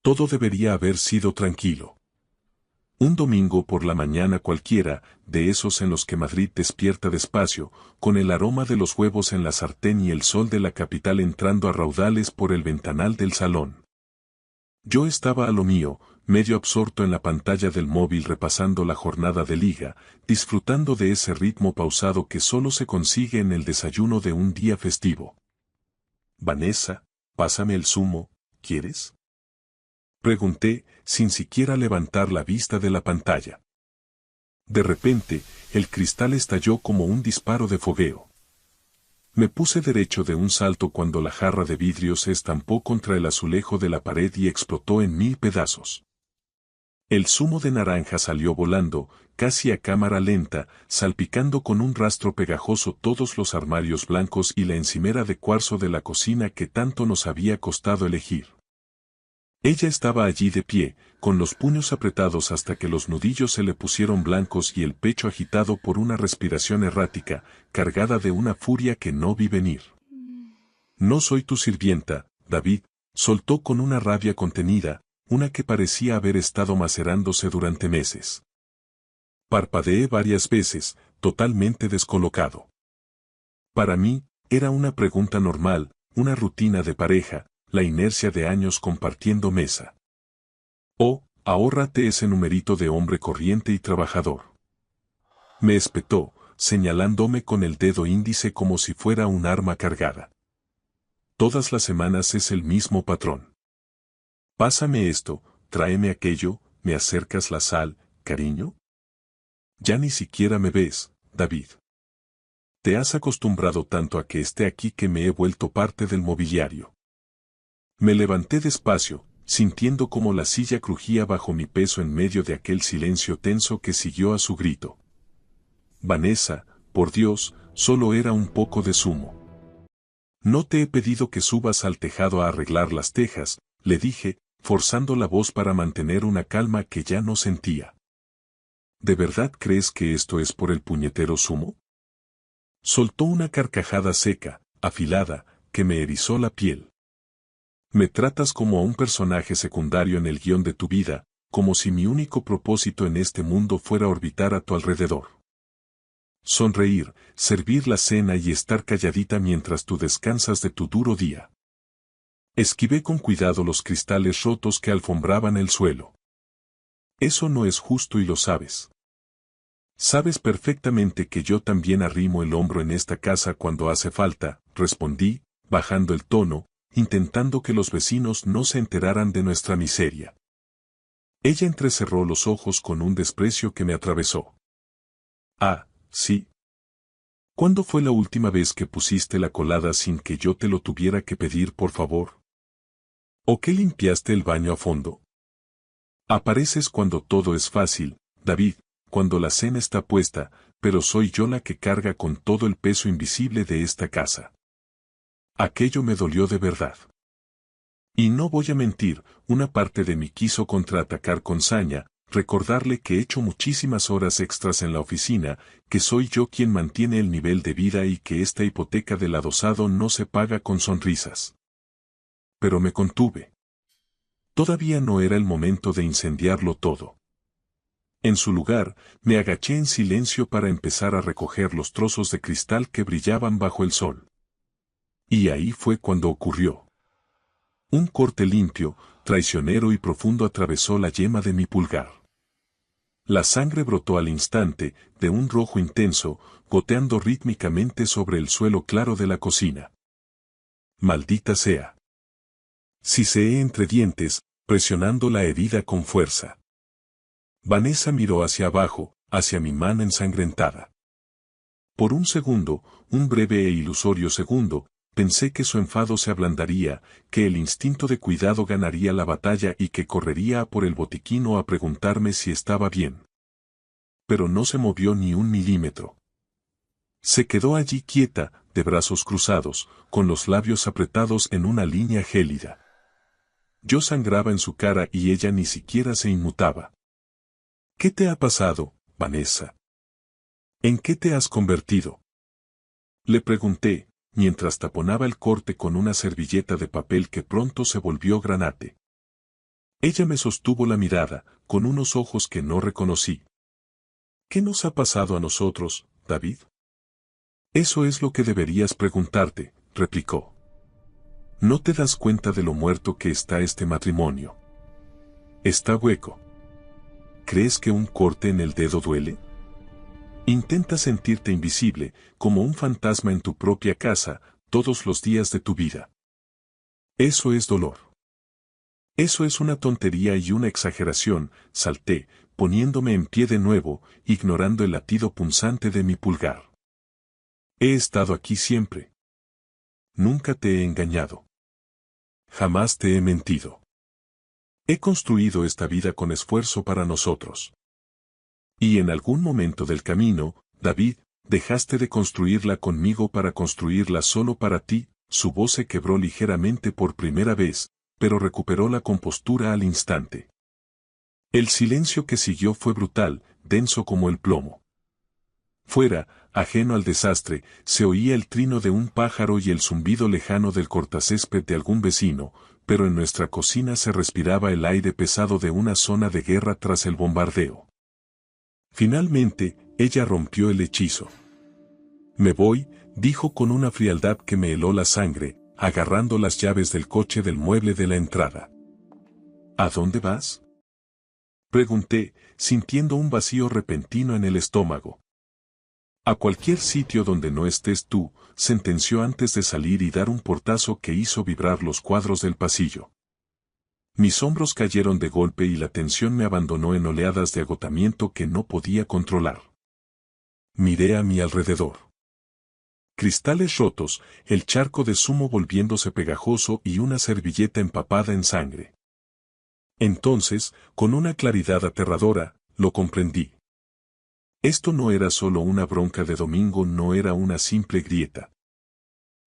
Todo debería haber sido tranquilo. Un domingo por la mañana cualquiera, de esos en los que Madrid despierta despacio, con el aroma de los huevos en la sartén y el sol de la capital entrando a raudales por el ventanal del salón. Yo estaba a lo mío, medio absorto en la pantalla del móvil repasando la jornada de liga, disfrutando de ese ritmo pausado que solo se consigue en el desayuno de un día festivo. Vanessa, pásame el zumo, ¿quieres? Pregunté, sin siquiera levantar la vista de la pantalla. De repente, el cristal estalló como un disparo de fogueo. Me puse derecho de un salto cuando la jarra de vidrio se estampó contra el azulejo de la pared y explotó en 1000 pedazos. El zumo de naranja salió volando, casi a cámara lenta, salpicando con un rastro pegajoso todos los armarios blancos y la encimera de cuarzo de la cocina que tanto nos había costado elegir. Ella estaba allí de pie, con los puños apretados hasta que los nudillos se le pusieron blancos y el pecho agitado por una respiración errática, cargada de una furia que no vi venir. No soy tu sirvienta, David, soltó con una rabia contenida, una que parecía haber estado macerándose durante meses. Parpadeé varias veces, totalmente descolocado. Para mí, era una pregunta normal, una rutina de pareja, la inercia de años compartiendo mesa. Oh, ahórrate ese numerito de hombre corriente y trabajador. Me espetó, señalándome con el dedo índice como si fuera un arma cargada. Todas las semanas es el mismo patrón. Pásame esto, tráeme aquello, ¿me acercas la sal, cariño? Ya ni siquiera me ves, David. Te has acostumbrado tanto a que esté aquí que me he vuelto parte del mobiliario. Me levanté despacio, sintiendo como la silla crujía bajo mi peso en medio de aquel silencio tenso que siguió a su grito. Vanessa, por Dios, solo era un poco de zumo. No te he pedido que subas al tejado a arreglar las tejas, le dije, forzando la voz para mantener una calma que ya no sentía. ¿De verdad crees que esto es por el puñetero zumo? Soltó una carcajada seca, afilada, que me erizó la piel. Me tratas como a un personaje secundario en el guión de tu vida, como si mi único propósito en este mundo fuera orbitar a tu alrededor. Sonreír, servir la cena y estar calladita mientras tú descansas de tu duro día. Esquivé con cuidado los cristales rotos que alfombraban el suelo. Eso no es justo y lo sabes. Sabes perfectamente que yo también arrimo el hombro en esta casa cuando hace falta, respondí, bajando el tono, intentando que los vecinos no se enteraran de nuestra miseria. Ella entrecerró los ojos con un desprecio que me atravesó. Ah, sí. ¿Cuándo fue la última vez que pusiste la colada sin que yo te lo tuviera que pedir por favor? ¿O que limpiaste el baño a fondo? Apareces cuando todo es fácil, David, cuando la cena está puesta, pero soy yo la que carga con todo el peso invisible de esta casa. Aquello me dolió de verdad. Y no voy a mentir, una parte de mí quiso contraatacar con saña, recordarle que he hecho muchísimas horas extras en la oficina, que soy yo quien mantiene el nivel de vida y que esta hipoteca del adosado no se paga con sonrisas. Pero me contuve. Todavía no era el momento de incendiarlo todo. En su lugar, me agaché en silencio para empezar a recoger los trozos de cristal que brillaban bajo el sol. Y ahí fue cuando ocurrió. Un corte limpio, traicionero y profundo atravesó la yema de mi pulgar. La sangre brotó al instante, de un rojo intenso, goteando rítmicamente sobre el suelo claro de la cocina. Maldita sea. Siseé entre dientes, presionando la herida con fuerza. Vanessa miró hacia abajo, hacia mi mano ensangrentada. Por un segundo, un breve e ilusorio segundo, pensé que su enfado se ablandaría, que el instinto de cuidado ganaría la batalla y que correría a por el botiquín o a preguntarme si estaba bien. Pero no se movió ni un milímetro. Se quedó allí quieta, de brazos cruzados, con los labios apretados en una línea gélida. Yo sangraba en su cara y ella ni siquiera se inmutaba. ¿Qué te ha pasado, Vanessa? ¿En qué te has convertido? Le pregunté, mientras taponaba el corte con una servilleta de papel que pronto se volvió granate. Ella me sostuvo la mirada, con unos ojos que no reconocí. ¿Qué nos ha pasado a nosotros, David? Eso es lo que deberías preguntarte, replicó. ¿No te das cuenta de lo muerto que está este matrimonio? Está hueco. ¿Crees que un corte en el dedo duele? Intenta sentirte invisible, como un fantasma en tu propia casa, todos los días de tu vida. Eso es dolor. Eso es una tontería y una exageración, salté, poniéndome en pie de nuevo, ignorando el latido punzante de mi pulgar. He estado aquí siempre. Nunca te he engañado. Jamás te he mentido. He construido esta vida con esfuerzo para nosotros. Y en algún momento del camino, David, dejaste de construirla conmigo para construirla solo para ti. Su voz se quebró ligeramente por primera vez, pero recuperó la compostura al instante. El silencio que siguió fue brutal, denso como el plomo. Fuera, ajeno al desastre, se oía el trino de un pájaro y el zumbido lejano del cortacésped de algún vecino, pero en nuestra cocina se respiraba el aire pesado de una zona de guerra tras el bombardeo. Finalmente, ella rompió el hechizo. Me voy, dijo con una frialdad que me heló la sangre, agarrando las llaves del coche del mueble de la entrada. ¿A dónde vas? Pregunté, sintiendo un vacío repentino en el estómago. A cualquier sitio donde no estés tú, sentenció antes de salir y dar un portazo que hizo vibrar los cuadros del pasillo. Mis hombros cayeron de golpe y la tensión me abandonó en oleadas de agotamiento que no podía controlar. Miré a mi alrededor. Cristales rotos, el charco de zumo volviéndose pegajoso y una servilleta empapada en sangre. Entonces, con una claridad aterradora, lo comprendí. Esto no era solo una bronca de domingo, no era una simple grieta.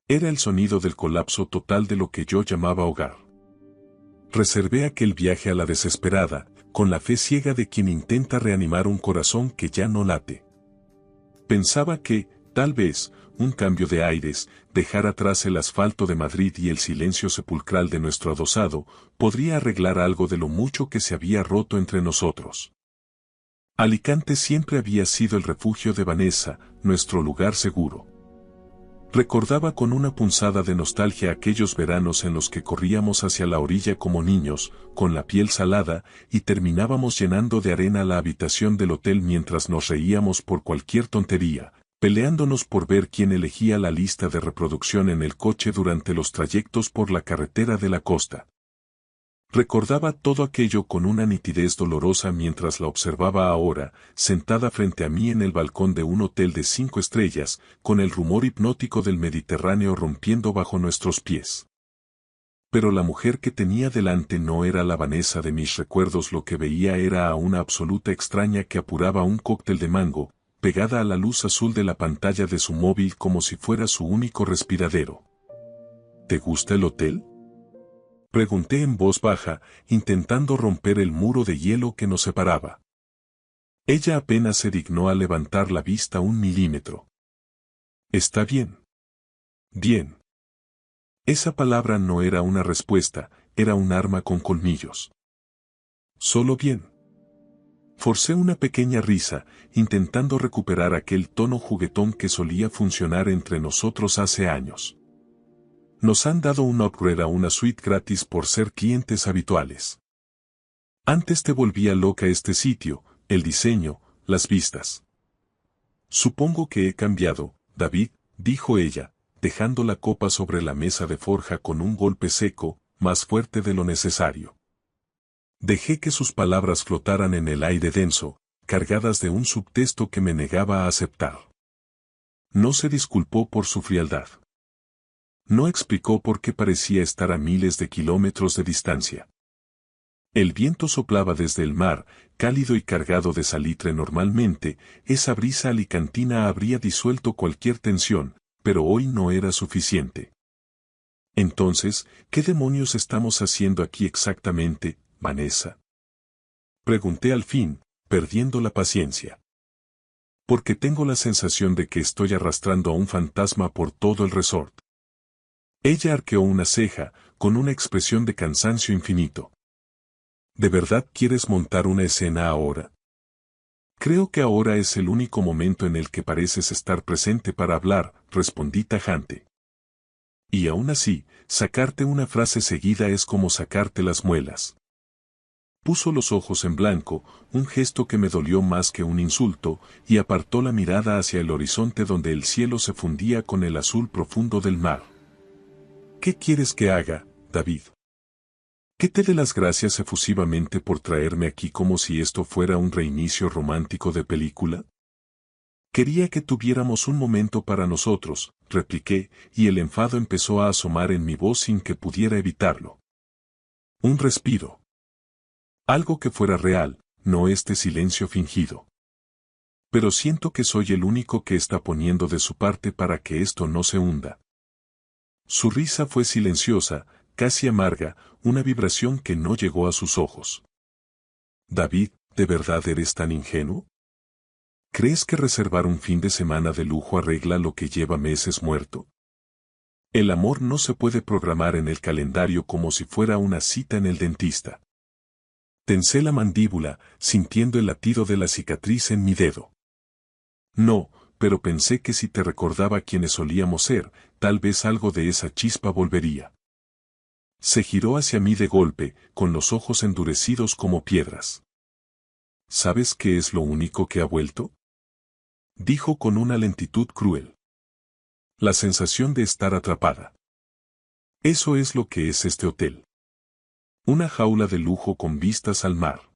Era el sonido del colapso total de lo que yo llamaba hogar. Reservé aquel viaje a la desesperada, con la fe ciega de quien intenta reanimar un corazón que ya no late. Pensaba que, tal vez, un cambio de aires, dejar atrás el asfalto de Madrid y el silencio sepulcral de nuestro adosado, podría arreglar algo de lo mucho que se había roto entre nosotros. Alicante siempre había sido el refugio de Vanessa, nuestro lugar seguro. Recordaba con una punzada de nostalgia aquellos veranos en los que corríamos hacia la orilla como niños, con la piel salada, y terminábamos llenando de arena la habitación del hotel mientras nos reíamos por cualquier tontería, peleándonos por ver quién elegía la lista de reproducción en el coche durante los trayectos por la carretera de la costa. Recordaba todo aquello con una nitidez dolorosa mientras la observaba ahora, sentada frente a mí en el balcón de un hotel de 5 estrellas, con el rumor hipnótico del Mediterráneo rompiendo bajo nuestros pies. Pero la mujer que tenía delante no era la Vanessa de mis recuerdos, lo que veía era a una absoluta extraña que apuraba un cóctel de mango, pegada a la luz azul de la pantalla de su móvil como si fuera su único respiradero. ¿Te gusta el hotel?, pregunté en voz baja, intentando romper el muro de hielo que nos separaba. Ella apenas se dignó a levantar la vista 1 milímetro. Está bien. Bien. Esa palabra no era una respuesta, era un arma con colmillos. Solo bien. Forcé una pequeña risa, intentando recuperar aquel tono juguetón que solía funcionar entre nosotros hace años. Nos han dado un upgrade a una suite gratis por ser clientes habituales. Antes te volvía loca este sitio, el diseño, las vistas. Supongo que he cambiado, David, dijo ella, dejando la copa sobre la mesa de forja con un golpe seco, más fuerte de lo necesario. Dejé que sus palabras flotaran en el aire denso, cargadas de un subtexto que me negaba a aceptar. No se disculpó por su frialdad. No explicó por qué parecía estar a miles de kilómetros de distancia. El viento soplaba desde el mar, cálido y cargado de salitre. Normalmente, esa brisa alicantina habría disuelto cualquier tensión, pero hoy no era suficiente. Entonces, ¿qué demonios estamos haciendo aquí exactamente, Vanessa?, pregunté al fin, perdiendo la paciencia. Porque tengo la sensación de que estoy arrastrando a un fantasma por todo el resort. Ella arqueó una ceja, con una expresión de cansancio infinito. ¿De verdad quieres montar una escena ahora? Creo que ahora es el único momento en el que pareces estar presente para hablar, respondí tajante. Y aún así, sacarte una frase seguida es como sacarte las muelas. Puso los ojos en blanco, un gesto que me dolió más que un insulto, y apartó la mirada hacia el horizonte donde el cielo se fundía con el azul profundo del mar. ¿Qué quieres que haga, David? ¿Que te dé las gracias efusivamente por traerme aquí como si esto fuera un reinicio romántico de película? Quería que tuviéramos un momento para nosotros, repliqué, y el enfado empezó a asomar en mi voz sin que pudiera evitarlo. Un respiro. Algo que fuera real, no este silencio fingido. Pero siento que soy el único que está poniendo de su parte para que esto no se hunda. Su risa fue silenciosa, casi amarga, una vibración que no llegó a sus ojos. David, ¿de verdad eres tan ingenuo? ¿Crees que reservar un fin de semana de lujo arregla lo que lleva meses muerto? El amor no se puede programar en el calendario como si fuera una cita en el dentista. Tensé la mandíbula, sintiendo el latido de la cicatriz en mi dedo. No, pero pensé que si te recordaba quiénes solíamos ser, tal vez algo de esa chispa volvería. Se giró hacia mí de golpe, con los ojos endurecidos como piedras. ¿Sabes qué es lo único que ha vuelto? Dijo con una lentitud cruel. La sensación de estar atrapada. Eso es lo que es este hotel. Una jaula de lujo con vistas al mar.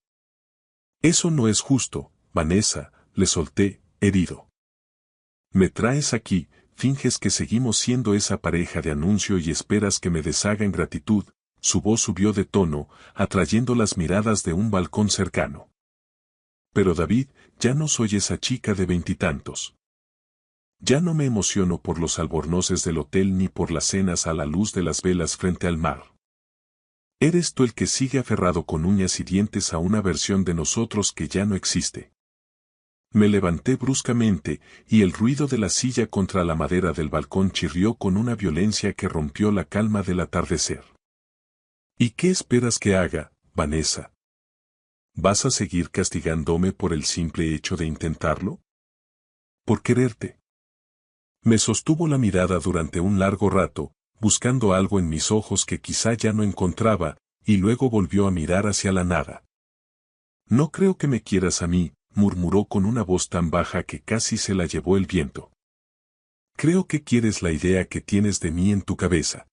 Eso no es justo, Vanessa, le solté, herido. Me traes aquí, finges que seguimos siendo esa pareja de anuncio y esperas que me deshaga en gratitud. Su voz subió de tono, atrayendo las miradas de un balcón cercano. Pero David, ya no soy esa chica de veintitantos. Ya no me emociono por los albornoces del hotel ni por las cenas a la luz de las velas frente al mar. Eres tú el que sigue aferrado con uñas y dientes a una versión de nosotros que ya no existe. Me levanté bruscamente, y el ruido de la silla contra la madera del balcón chirrió con una violencia que rompió la calma del atardecer. ¿Y qué esperas que haga, Vanessa? ¿Vas a seguir castigándome por el simple hecho de intentarlo? Por quererte. Me sostuvo la mirada durante un largo rato, buscando algo en mis ojos que quizá ya no encontraba, y luego volvió a mirar hacia la nada. No creo que me quieras a mí, murmuró con una voz tan baja que casi se la llevó el viento. Creo que quieres la idea que tienes de mí en tu cabeza.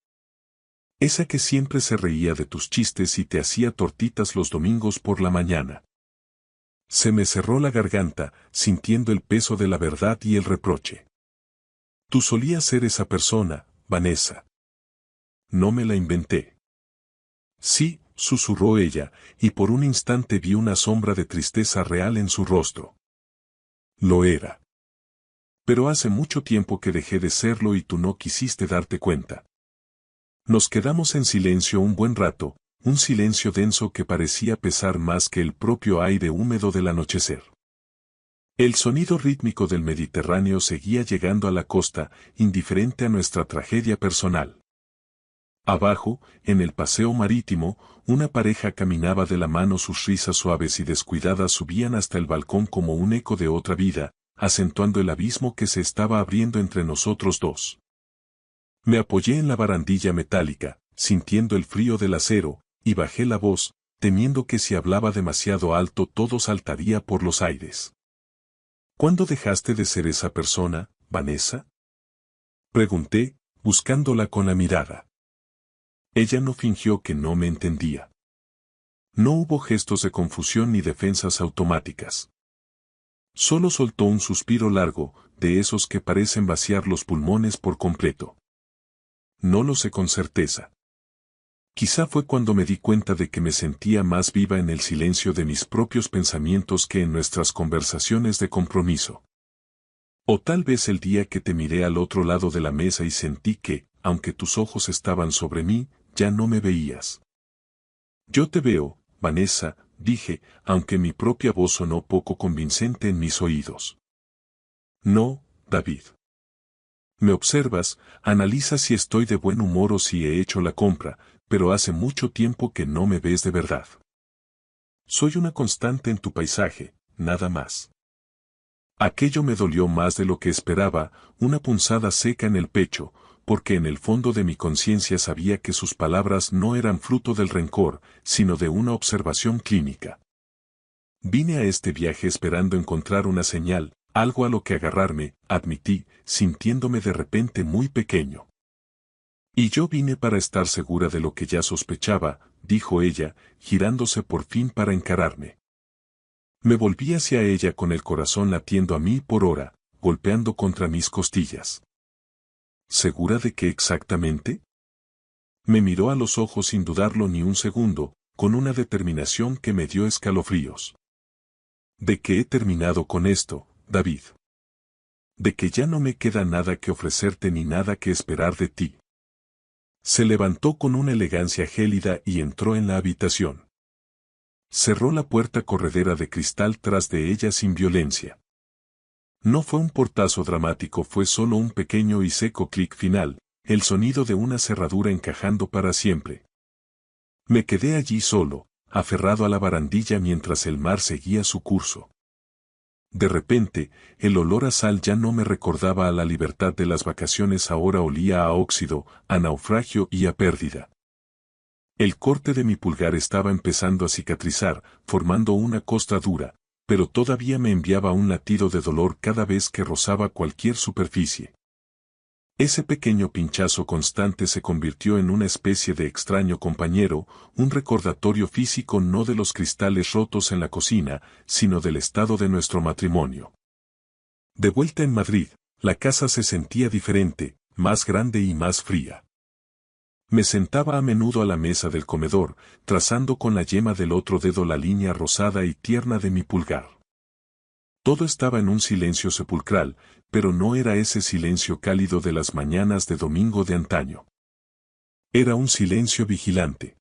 Esa que siempre se reía de tus chistes y te hacía tortitas los domingos por la mañana. Se me cerró la garganta, sintiendo el peso de la verdad y el reproche. Tú solías ser esa persona, Vanessa. No me la inventé. Sí, susurró ella, y por un instante vi una sombra de tristeza real en su rostro. Lo era. Pero hace mucho tiempo que dejé de serlo y tú no quisiste darte cuenta. Nos quedamos en silencio un buen rato, un silencio denso que parecía pesar más que el propio aire húmedo del anochecer. El sonido rítmico del Mediterráneo seguía llegando a la costa, indiferente a nuestra tragedia personal. Abajo, en el paseo marítimo, una pareja caminaba de la mano, sus risas suaves y descuidadas subían hasta el balcón como un eco de otra vida, acentuando el abismo que se estaba abriendo entre nosotros dos. Me apoyé en la barandilla metálica, sintiendo el frío del acero, y bajé la voz, temiendo que si hablaba demasiado alto todo saltaría por los aires. ¿Cuándo dejaste de ser esa persona, Vanessa? Pregunté, buscándola con la mirada. Ella no fingió que no me entendía. No hubo gestos de confusión ni defensas automáticas. Solo soltó un suspiro largo, de esos que parecen vaciar los pulmones por completo. No lo sé con certeza. Quizá fue cuando me di cuenta de que me sentía más viva en el silencio de mis propios pensamientos que en nuestras conversaciones de compromiso. O tal vez el día que te miré al otro lado de la mesa y sentí que, aunque tus ojos estaban sobre mí, ya no me veías. Yo te veo, Vanessa, dije, aunque mi propia voz sonó poco convincente en mis oídos. No, David. Me observas, analizas si estoy de buen humor o si he hecho la compra, pero hace mucho tiempo que no me ves de verdad. Soy una constante en tu paisaje, nada más. Aquello me dolió más de lo que esperaba, una punzada seca en el pecho, porque en el fondo de mi conciencia sabía que sus palabras no eran fruto del rencor, sino de una observación clínica. Vine a este viaje esperando encontrar una señal, algo a lo que agarrarme, admití, sintiéndome de repente muy pequeño. Y yo vine para estar segura de lo que ya sospechaba, dijo ella, girándose por fin para encararme. Me volví hacia ella con el corazón latiendo a 1000 por hora, golpeando contra mis costillas. ¿Segura de qué exactamente? Me miró a los ojos sin dudarlo ni un segundo, con una determinación que me dio escalofríos. ¿De que he terminado con esto, David? De que ya no me queda nada que ofrecerte ni nada que esperar de ti. Se levantó con una elegancia gélida y entró en la habitación. Cerró la puerta corredera de cristal tras de ella sin violencia. No fue un portazo dramático, fue solo un pequeño y seco clic final, el sonido de una cerradura encajando para siempre. Me quedé allí solo, aferrado a la barandilla mientras el mar seguía su curso. De repente, el olor a sal ya no me recordaba a la libertad de las vacaciones, ahora olía a óxido, a naufragio y a pérdida. El corte de mi pulgar estaba empezando a cicatrizar, formando una costra dura, pero todavía me enviaba un latido de dolor cada vez que rozaba cualquier superficie. Ese pequeño pinchazo constante se convirtió en una especie de extraño compañero, un recordatorio físico no de los cristales rotos en la cocina, sino del estado de nuestro matrimonio. De vuelta en Madrid, la casa se sentía diferente, más grande y más fría. Me sentaba a menudo a la mesa del comedor, trazando con la yema del otro dedo la línea rosada y tierna de mi pulgar. Todo estaba en un silencio sepulcral, pero no era ese silencio cálido de las mañanas de domingo de antaño. Era un silencio vigilante.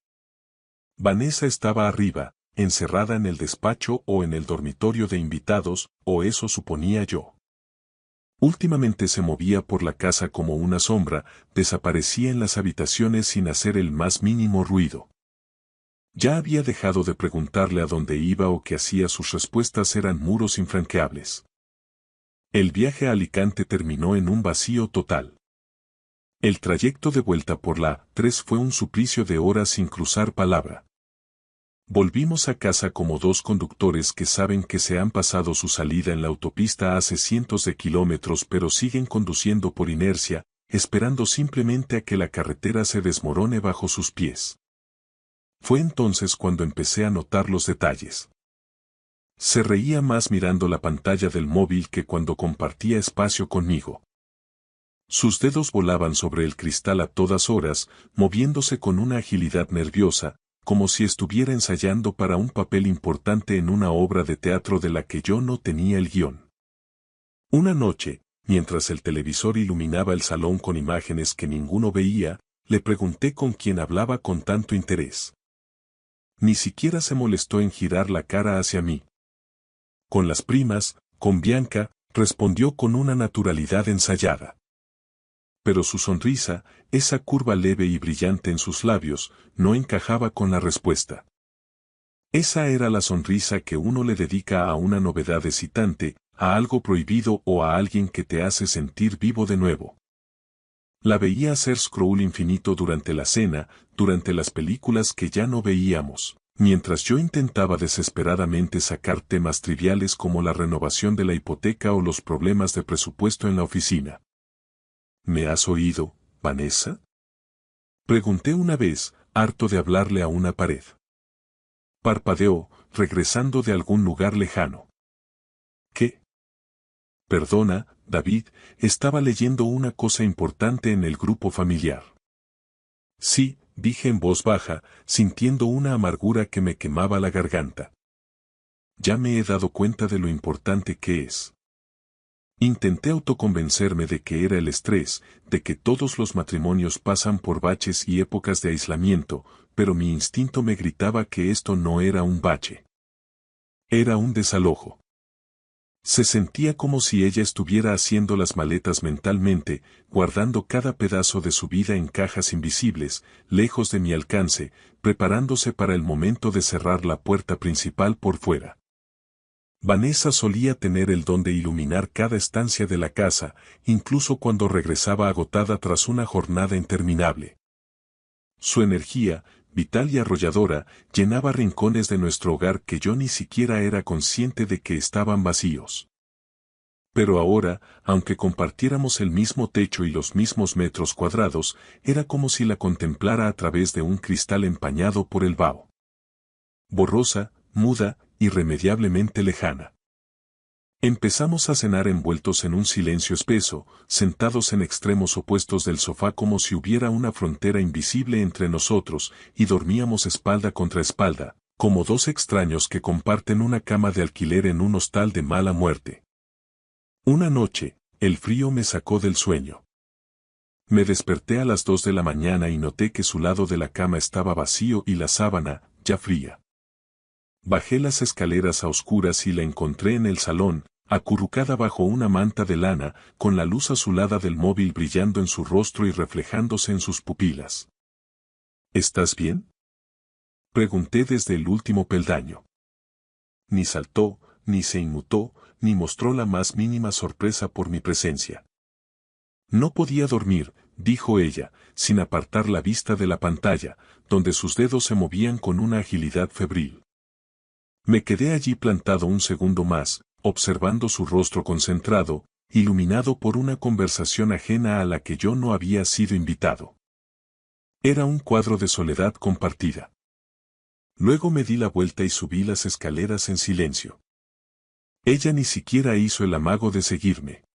Vanessa estaba arriba, encerrada en el despacho o en el dormitorio de invitados, o eso suponía yo. Últimamente se movía por la casa como una sombra, desaparecía en las habitaciones sin hacer el más mínimo ruido. Ya había dejado de preguntarle a dónde iba o qué hacía, sus respuestas eran muros infranqueables. El viaje a Alicante terminó en un vacío total. El trayecto de vuelta por la 3 fue un suplicio de horas sin cruzar palabra. Volvimos a casa como dos conductores que saben que se han pasado su salida en la autopista hace cientos de kilómetros pero siguen conduciendo por inercia, esperando simplemente a que la carretera se desmorone bajo sus pies. Fue entonces cuando empecé a notar los detalles. Se reía más mirando la pantalla del móvil que cuando compartía espacio conmigo. Sus dedos volaban sobre el cristal a todas horas, moviéndose con una agilidad nerviosa, como si estuviera ensayando para un papel importante en una obra de teatro de la que yo no tenía el guión. Una noche, mientras el televisor iluminaba el salón con imágenes que ninguno veía, le pregunté con quién hablaba con tanto interés. Ni siquiera se molestó en girar la cara hacia mí. Con las primas, con Bianca, respondió con una naturalidad ensayada. Pero su sonrisa, esa curva leve y brillante en sus labios, no encajaba con la respuesta. Esa era la sonrisa que uno le dedica a una novedad excitante, a algo prohibido o a alguien que te hace sentir vivo de nuevo. La veía hacer scroll infinito durante la cena, durante las películas que ya no veíamos, mientras yo intentaba desesperadamente sacar temas triviales como la renovación de la hipoteca o los problemas de presupuesto en la oficina. ¿Me has oído, Vanessa? Pregunté una vez, harto de hablarle a una pared. Parpadeó, regresando de algún lugar lejano. ¿Qué? Perdona, David, estaba leyendo una cosa importante en el grupo familiar. Sí, dije en voz baja, sintiendo una amargura que me quemaba la garganta. Ya me he dado cuenta de lo importante que es. Intenté autoconvencerme de que era el estrés, de que todos los matrimonios pasan por baches y épocas de aislamiento, pero mi instinto me gritaba que esto no era un bache. Era un desalojo. Se sentía como si ella estuviera haciendo las maletas mentalmente, guardando cada pedazo de su vida en cajas invisibles, lejos de mi alcance, preparándose para el momento de cerrar la puerta principal por fuera. Vanessa solía tener el don de iluminar cada estancia de la casa, incluso cuando regresaba agotada tras una jornada interminable. Su energía, vital y arrolladora, llenaba rincones de nuestro hogar que yo ni siquiera era consciente de que estaban vacíos. Pero ahora, aunque compartiéramos el mismo techo y los mismos metros cuadrados, era como si la contemplara a través de un cristal empañado por el vaho. Borrosa, muda, irremediablemente lejana. Empezamos a cenar envueltos en un silencio espeso, sentados en extremos opuestos del sofá como si hubiera una frontera invisible entre nosotros, y dormíamos espalda contra espalda, como dos extraños que comparten una cama de alquiler en un hostal de mala muerte. Una noche, el frío me sacó del sueño. Me desperté a las 2 de la mañana y noté que su lado de la cama estaba vacío y la sábana, ya fría. Bajé las escaleras a oscuras y la encontré en el salón, acurrucada bajo una manta de lana, con la luz azulada del móvil brillando en su rostro y reflejándose en sus pupilas. ¿Estás bien?, pregunté desde el último peldaño. Ni saltó, ni se inmutó, ni mostró la más mínima sorpresa por mi presencia. No podía dormir, dijo ella, sin apartar la vista de la pantalla, donde sus dedos se movían con una agilidad febril. Me quedé allí plantado un segundo más, observando su rostro concentrado, iluminado por una conversación ajena a la que yo no había sido invitado. Era un cuadro de soledad compartida. Luego me di la vuelta y subí las escaleras en silencio. Ella ni siquiera hizo el amago de seguirme.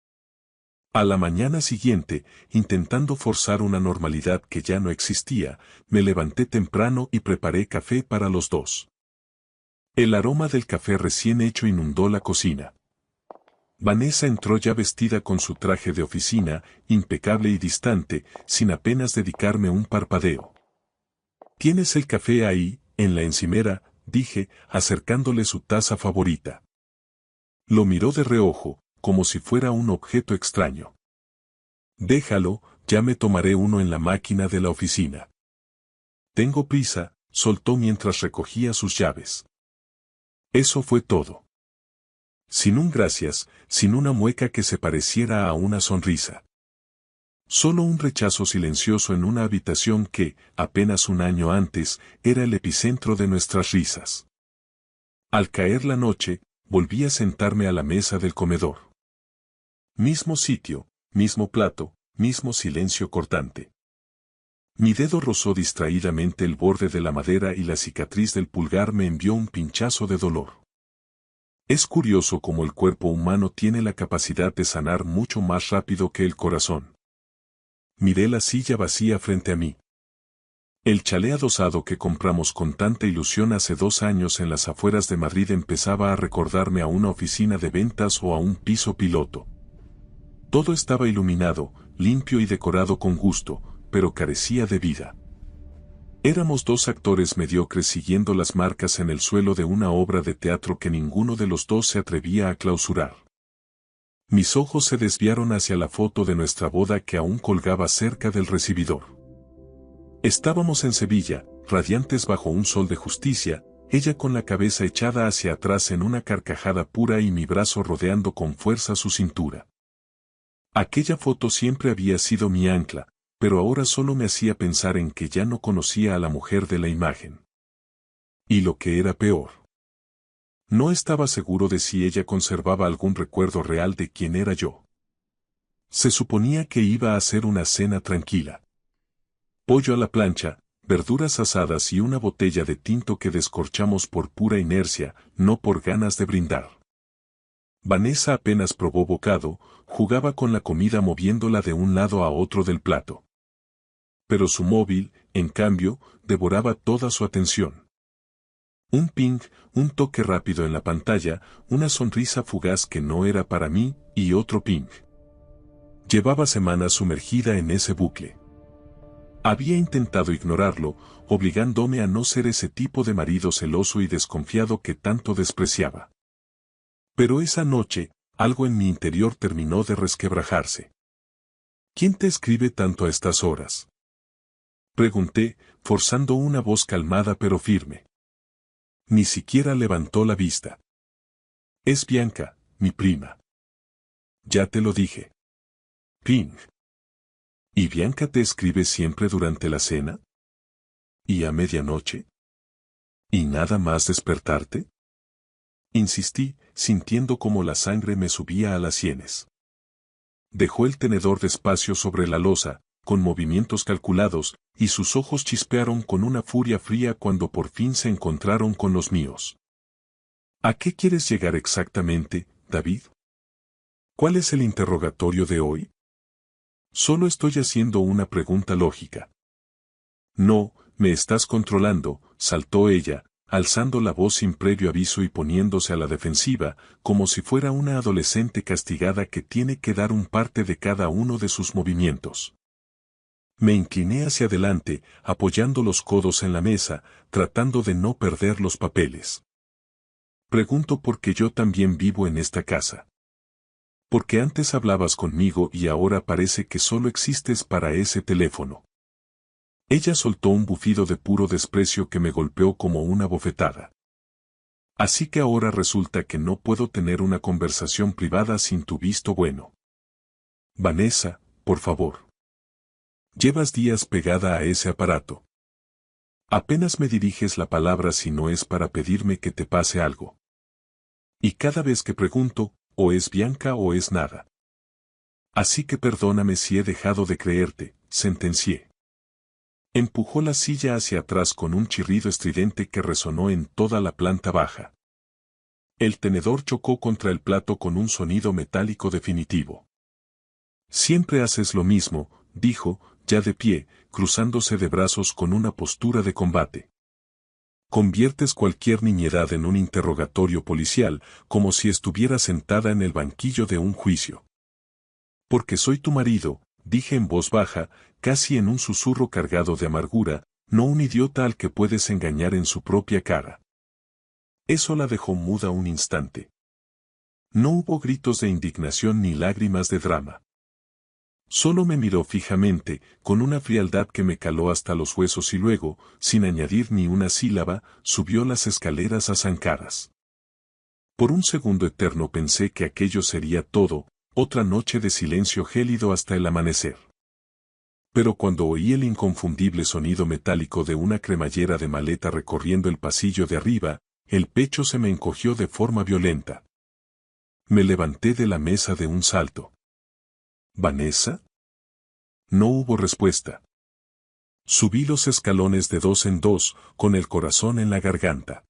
A la mañana siguiente, intentando forzar una normalidad que ya no existía, me levanté temprano y preparé café para los dos. El aroma del café recién hecho inundó la cocina. Vanessa entró ya vestida con su traje de oficina, impecable y distante, sin apenas dedicarme un parpadeo. «¿Tienes el café ahí, en la encimera?», dije, acercándole su taza favorita. Lo miró de reojo, como si fuera un objeto extraño. «Déjalo, ya me tomaré uno en la máquina de la oficina». «Tengo prisa», soltó mientras recogía sus llaves. Eso fue todo. Sin un gracias, sin una mueca que se pareciera a una sonrisa. Solo un rechazo silencioso en una habitación que, apenas un año antes, era el epicentro de nuestras risas. Al caer la noche, volví a sentarme a la mesa del comedor. Mismo sitio, mismo plato, mismo silencio cortante. Mi dedo rozó distraídamente el borde de la madera y la cicatriz del pulgar me envió un pinchazo de dolor. Es curioso cómo el cuerpo humano tiene la capacidad de sanar mucho más rápido que el corazón. Miré la silla vacía frente a mí. El chalé adosado que compramos con tanta ilusión hace 2 años en las afueras de Madrid empezaba a recordarme a una oficina de ventas o a un piso piloto. Todo estaba iluminado, limpio y decorado con gusto, pero carecía de vida. Éramos 2 actores mediocres siguiendo las marcas en el suelo de una obra de teatro que ninguno de los dos se atrevía a clausurar. Mis ojos se desviaron hacia la foto de nuestra boda que aún colgaba cerca del recibidor. Estábamos en Sevilla, radiantes bajo un sol de justicia, ella con la cabeza echada hacia atrás en una carcajada pura y mi brazo rodeando con fuerza su cintura. Aquella foto siempre había sido mi ancla, pero ahora solo me hacía pensar en que ya no conocía a la mujer de la imagen. Y lo que era peor, no estaba seguro de si ella conservaba algún recuerdo real de quién era yo. Se suponía que iba a ser una cena tranquila. Pollo a la plancha, verduras asadas y una botella de tinto que descorchamos por pura inercia, no por ganas de brindar. Vanessa apenas probó bocado, jugaba con la comida moviéndola de un lado a otro del plato. Pero su móvil, en cambio, devoraba toda su atención. Un ping, un toque rápido en la pantalla, una sonrisa fugaz que no era para mí, y otro ping. Llevaba semanas sumergida en ese bucle. Había intentado ignorarlo, obligándome a no ser ese tipo de marido celoso y desconfiado que tanto despreciaba. Pero esa noche, Algo en mi interior terminó de resquebrajarse. ¿Quién te escribe tanto a estas horas? Pregunté, forzando una voz calmada pero firme. Ni siquiera levantó la vista. Es Bianca, mi prima. Ya te lo dije. Ping. ¿Y Bianca te escribe siempre durante la cena? ¿Y a medianoche? ¿Y nada más despertarte? Insistí, sintiendo como la sangre me subía a las sienes. Dejó el tenedor despacio sobre la loza, con movimientos calculados, y sus ojos chispearon con una furia fría cuando por fin se encontraron con los míos. ¿A qué quieres llegar exactamente, David? ¿Cuál es el interrogatorio de hoy? Solo estoy haciendo una pregunta lógica. No, me estás controlando, saltó ella, alzando la voz sin previo aviso y poniéndose a la defensiva, como si fuera una adolescente castigada que tiene que dar un parte de cada uno de sus movimientos. Me incliné hacia adelante, apoyando los codos en la mesa, tratando de no perder los papeles. Pregunto por qué yo también vivo en esta casa. Porque antes hablabas conmigo y ahora parece que solo existes para ese teléfono. Ella soltó un bufido de puro desprecio que me golpeó como una bofetada. Así que ahora resulta que no puedo tener una conversación privada sin tu visto bueno. Vanessa, por favor. Llevas días pegada a ese aparato. Apenas me diriges la palabra si no es para pedirme que te pase algo. Y cada vez que pregunto, o es Bianca o es nada. Así que perdóname si he dejado de creerte, sentencié. Empujó la silla hacia atrás con un chirrido estridente que resonó en toda la planta baja. El tenedor chocó contra el plato con un sonido metálico definitivo. Siempre haces lo mismo, dijo, ya de pie, cruzándose de brazos con una postura de combate. Conviertes cualquier niñedad en un interrogatorio policial, como si estuviera sentada en el banquillo de un juicio. Porque soy tu marido, dije en voz baja, casi en un susurro cargado de amargura, no un idiota al que puedes engañar en su propia cara. Eso la dejó muda un instante. No hubo gritos de indignación ni lágrimas de drama. Solo me miró fijamente, con una frialdad que me caló hasta los huesos y luego, sin añadir ni una sílaba, subió las escaleras a zancadas. Por un segundo eterno pensé que aquello sería todo, otra noche de silencio gélido hasta el amanecer. Pero cuando oí el inconfundible sonido metálico de una cremallera de maleta recorriendo el pasillo de arriba, el pecho se me encogió de forma violenta. Me levanté de la mesa de un salto. ¿Vanessa? No hubo respuesta. Subí los escalones de dos en dos, con el corazón en la garganta.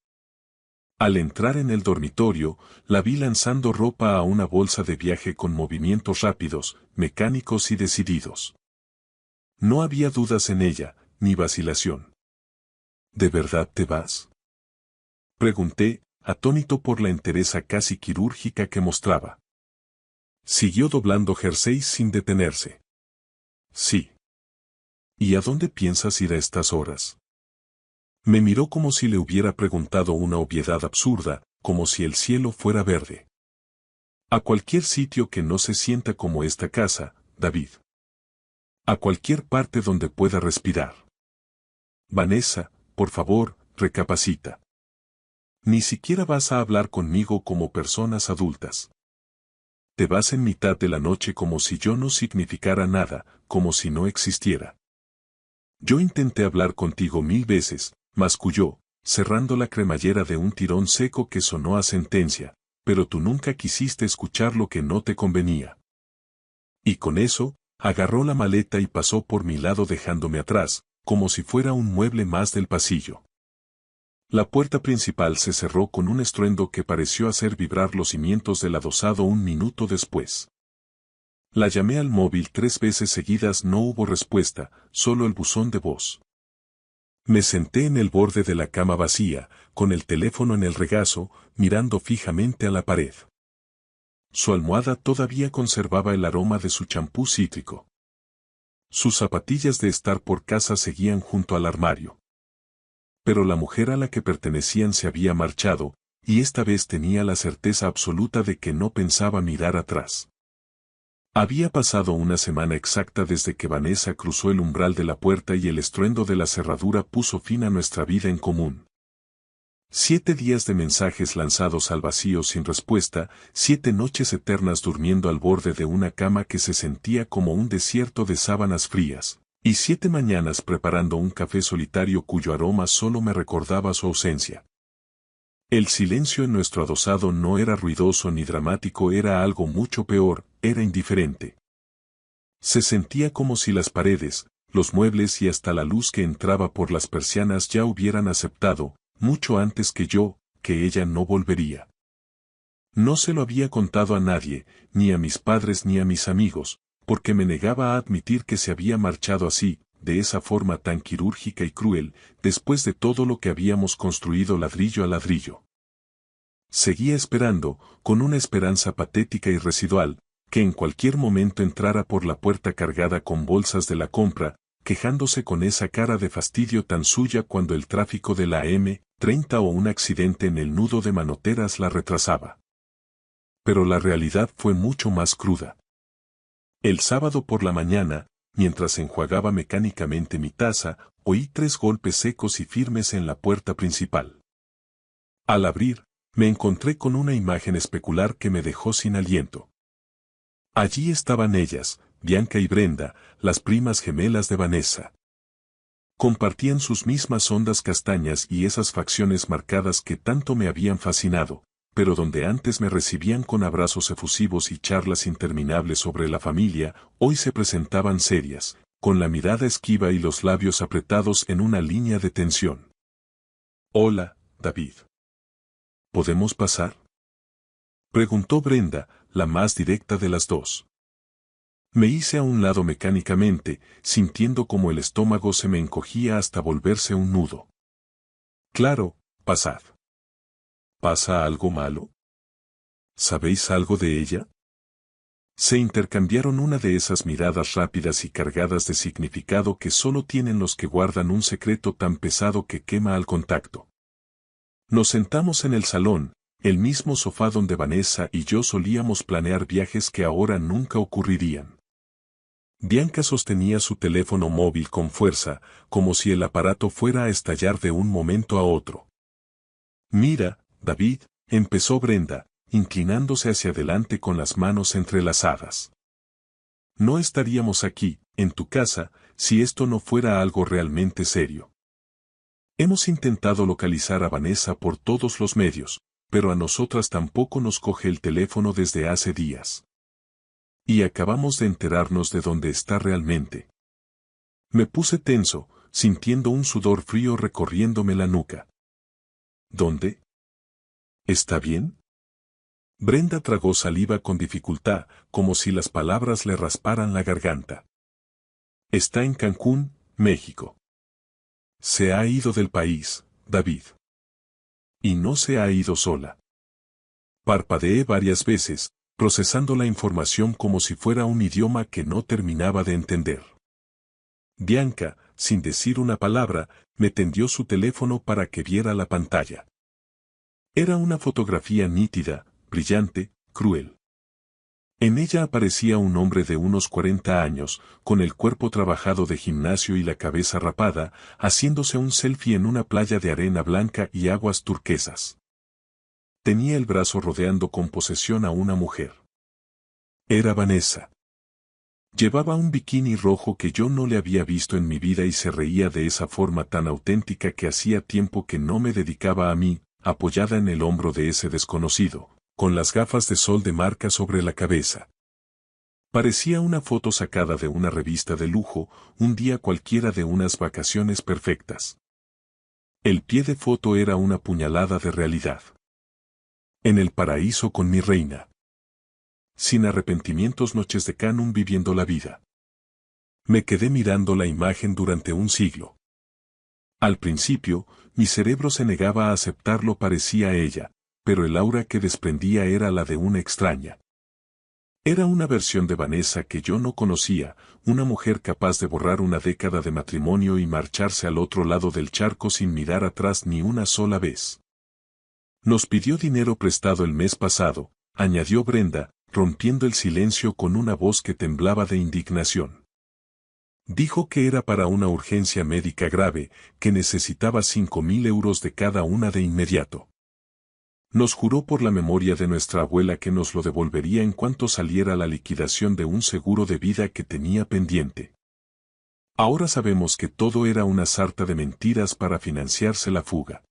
Al entrar en el dormitorio, la vi lanzando ropa a una bolsa de viaje con movimientos rápidos, mecánicos y decididos. No había dudas en ella, ni vacilación. ¿De verdad te vas? Pregunté, atónito por la entereza casi quirúrgica que mostraba. Siguió doblando jerseys sin detenerse. Sí. ¿Y a dónde piensas ir a estas horas? Me miró como si le hubiera preguntado una obviedad absurda, como si el cielo fuera verde. A cualquier sitio que no se sienta como esta casa, David. A cualquier parte donde pueda respirar. Vanessa, por favor, recapacita. Ni siquiera vas a hablar conmigo como personas adultas. Te vas en mitad de la noche como si yo no significara nada, como si no existiera. Yo intenté hablar contigo 1000 veces, masculló, cerrando la cremallera de un tirón seco que sonó a sentencia, pero tú nunca quisiste escuchar lo que no te convenía. Y con eso, agarró la maleta y pasó por mi lado dejándome atrás, como si fuera un mueble más del pasillo. La puerta principal se cerró con un estruendo que pareció hacer vibrar los cimientos del adosado un minuto después. La llamé al móvil 3 veces seguidas, no hubo respuesta, solo el buzón de voz. Me senté en el borde de la cama vacía, con el teléfono en el regazo, mirando fijamente a la pared. Su almohada todavía conservaba el aroma de su champú cítrico. Sus zapatillas de estar por casa seguían junto al armario. Pero la mujer a la que pertenecían se había marchado, y esta vez tenía la certeza absoluta de que no pensaba mirar atrás. Había pasado una semana exacta desde que Vanessa cruzó el umbral de la puerta y el estruendo de la cerradura puso fin a nuestra vida en común. 7 días de mensajes lanzados al vacío sin respuesta, 7 noches eternas durmiendo al borde de una cama que se sentía como un desierto de sábanas frías, y 7 mañanas preparando un café solitario cuyo aroma solo me recordaba su ausencia. El silencio en nuestro adosado no era ruidoso ni dramático, era algo mucho peor, era indiferente. Se sentía como si las paredes, los muebles y hasta la luz que entraba por las persianas ya hubieran aceptado, mucho antes que yo, que ella no volvería. No se lo había contado a nadie, ni a mis padres ni a mis amigos, porque me negaba a admitir que se había marchado así, de esa forma tan quirúrgica y cruel, después de todo lo que habíamos construido ladrillo a ladrillo. Seguía esperando, con una esperanza patética y residual, que en cualquier momento entrara por la puerta cargada con bolsas de la compra, quejándose con esa cara de fastidio tan suya cuando el tráfico de la M30 o un accidente en el nudo de manoteras la retrasaba. Pero la realidad fue mucho más cruda. El sábado por la mañana, mientras enjuagaba mecánicamente mi taza, oí 3 golpes secos y firmes en la puerta principal. Al abrir, me encontré con una imagen especular que me dejó sin aliento. Allí estaban ellas, Bianca y Brenda, las primas gemelas de Vanessa. Compartían sus mismas ondas castañas y esas facciones marcadas que tanto me habían fascinado, pero donde antes me recibían con abrazos efusivos y charlas interminables sobre la familia, hoy se presentaban serias, con la mirada esquiva y los labios apretados en una línea de tensión. «Hola, David. ¿Podemos pasar?», preguntó Brenda, la más directa de las dos. Me hice a un lado mecánicamente, sintiendo como el estómago se me encogía hasta volverse un nudo. «Claro, pasad». «¿Pasa algo malo? ¿Sabéis algo de ella?». Se intercambiaron una de esas miradas rápidas y cargadas de significado que solo tienen los que guardan un secreto tan pesado que quema al contacto. Nos sentamos en el salón, el mismo sofá donde Vanessa y yo solíamos planear viajes que ahora nunca ocurrirían. Bianca sostenía su teléfono móvil con fuerza, como si el aparato fuera a estallar de un momento a otro. «Mira, David», empezó Brenda, inclinándose hacia adelante con las manos entrelazadas. «No estaríamos aquí, en tu casa, si esto no fuera algo realmente serio. Hemos intentado localizar a Vanessa por todos los medios, pero a nosotras tampoco nos coge el teléfono desde hace días. Y acabamos de enterarnos de dónde está realmente». Me puse tenso, sintiendo un sudor frío recorriéndome la nuca. «¿Dónde? ¿Está bien?». Brenda tragó saliva con dificultad, como si las palabras le rasparan la garganta. «Está en Cancún, México. Se ha ido del país, David. Y no se ha ido sola». Parpadeé varias veces, procesando la información como si fuera un idioma que no terminaba de entender. Bianca, sin decir una palabra, me tendió su teléfono para que viera la pantalla. Era una fotografía nítida, brillante, cruel. En ella aparecía un hombre de unos 40 años, con el cuerpo trabajado de gimnasio y la cabeza rapada, haciéndose un selfie en una playa de arena blanca y aguas turquesas. Tenía el brazo rodeando con posesión a una mujer. Era Vanessa. Llevaba un bikini rojo que yo no le había visto en mi vida y se reía de esa forma tan auténtica que hacía tiempo que no me dedicaba a mí, apoyada en el hombro de ese desconocido, con las gafas de sol de marca sobre la cabeza. Parecía una foto sacada de una revista de lujo, un día cualquiera de unas vacaciones perfectas. El pie de foto era una puñalada de realidad. «En el paraíso con mi reina. Sin arrepentimientos, noches de Cancún viviendo la vida». Me quedé mirando la imagen durante un siglo. Al principio, mi cerebro se negaba a aceptarlo, parecía ella, pero el aura que desprendía era la de una extraña. Era una versión de Vanessa que yo no conocía, una mujer capaz de borrar una década de matrimonio y marcharse al otro lado del charco sin mirar atrás ni una sola vez. Nos pidió dinero prestado el mes pasado, añadió Brenda, rompiendo el silencio con una voz que temblaba de indignación. Dijo que era para una urgencia médica grave, que necesitaba 5.000 euros de cada una de inmediato. Nos juró por la memoria de nuestra abuela que nos lo devolvería en cuanto saliera la liquidación de un seguro de vida que tenía pendiente. Ahora sabemos que todo era una sarta de mentiras para financiarse la fuga.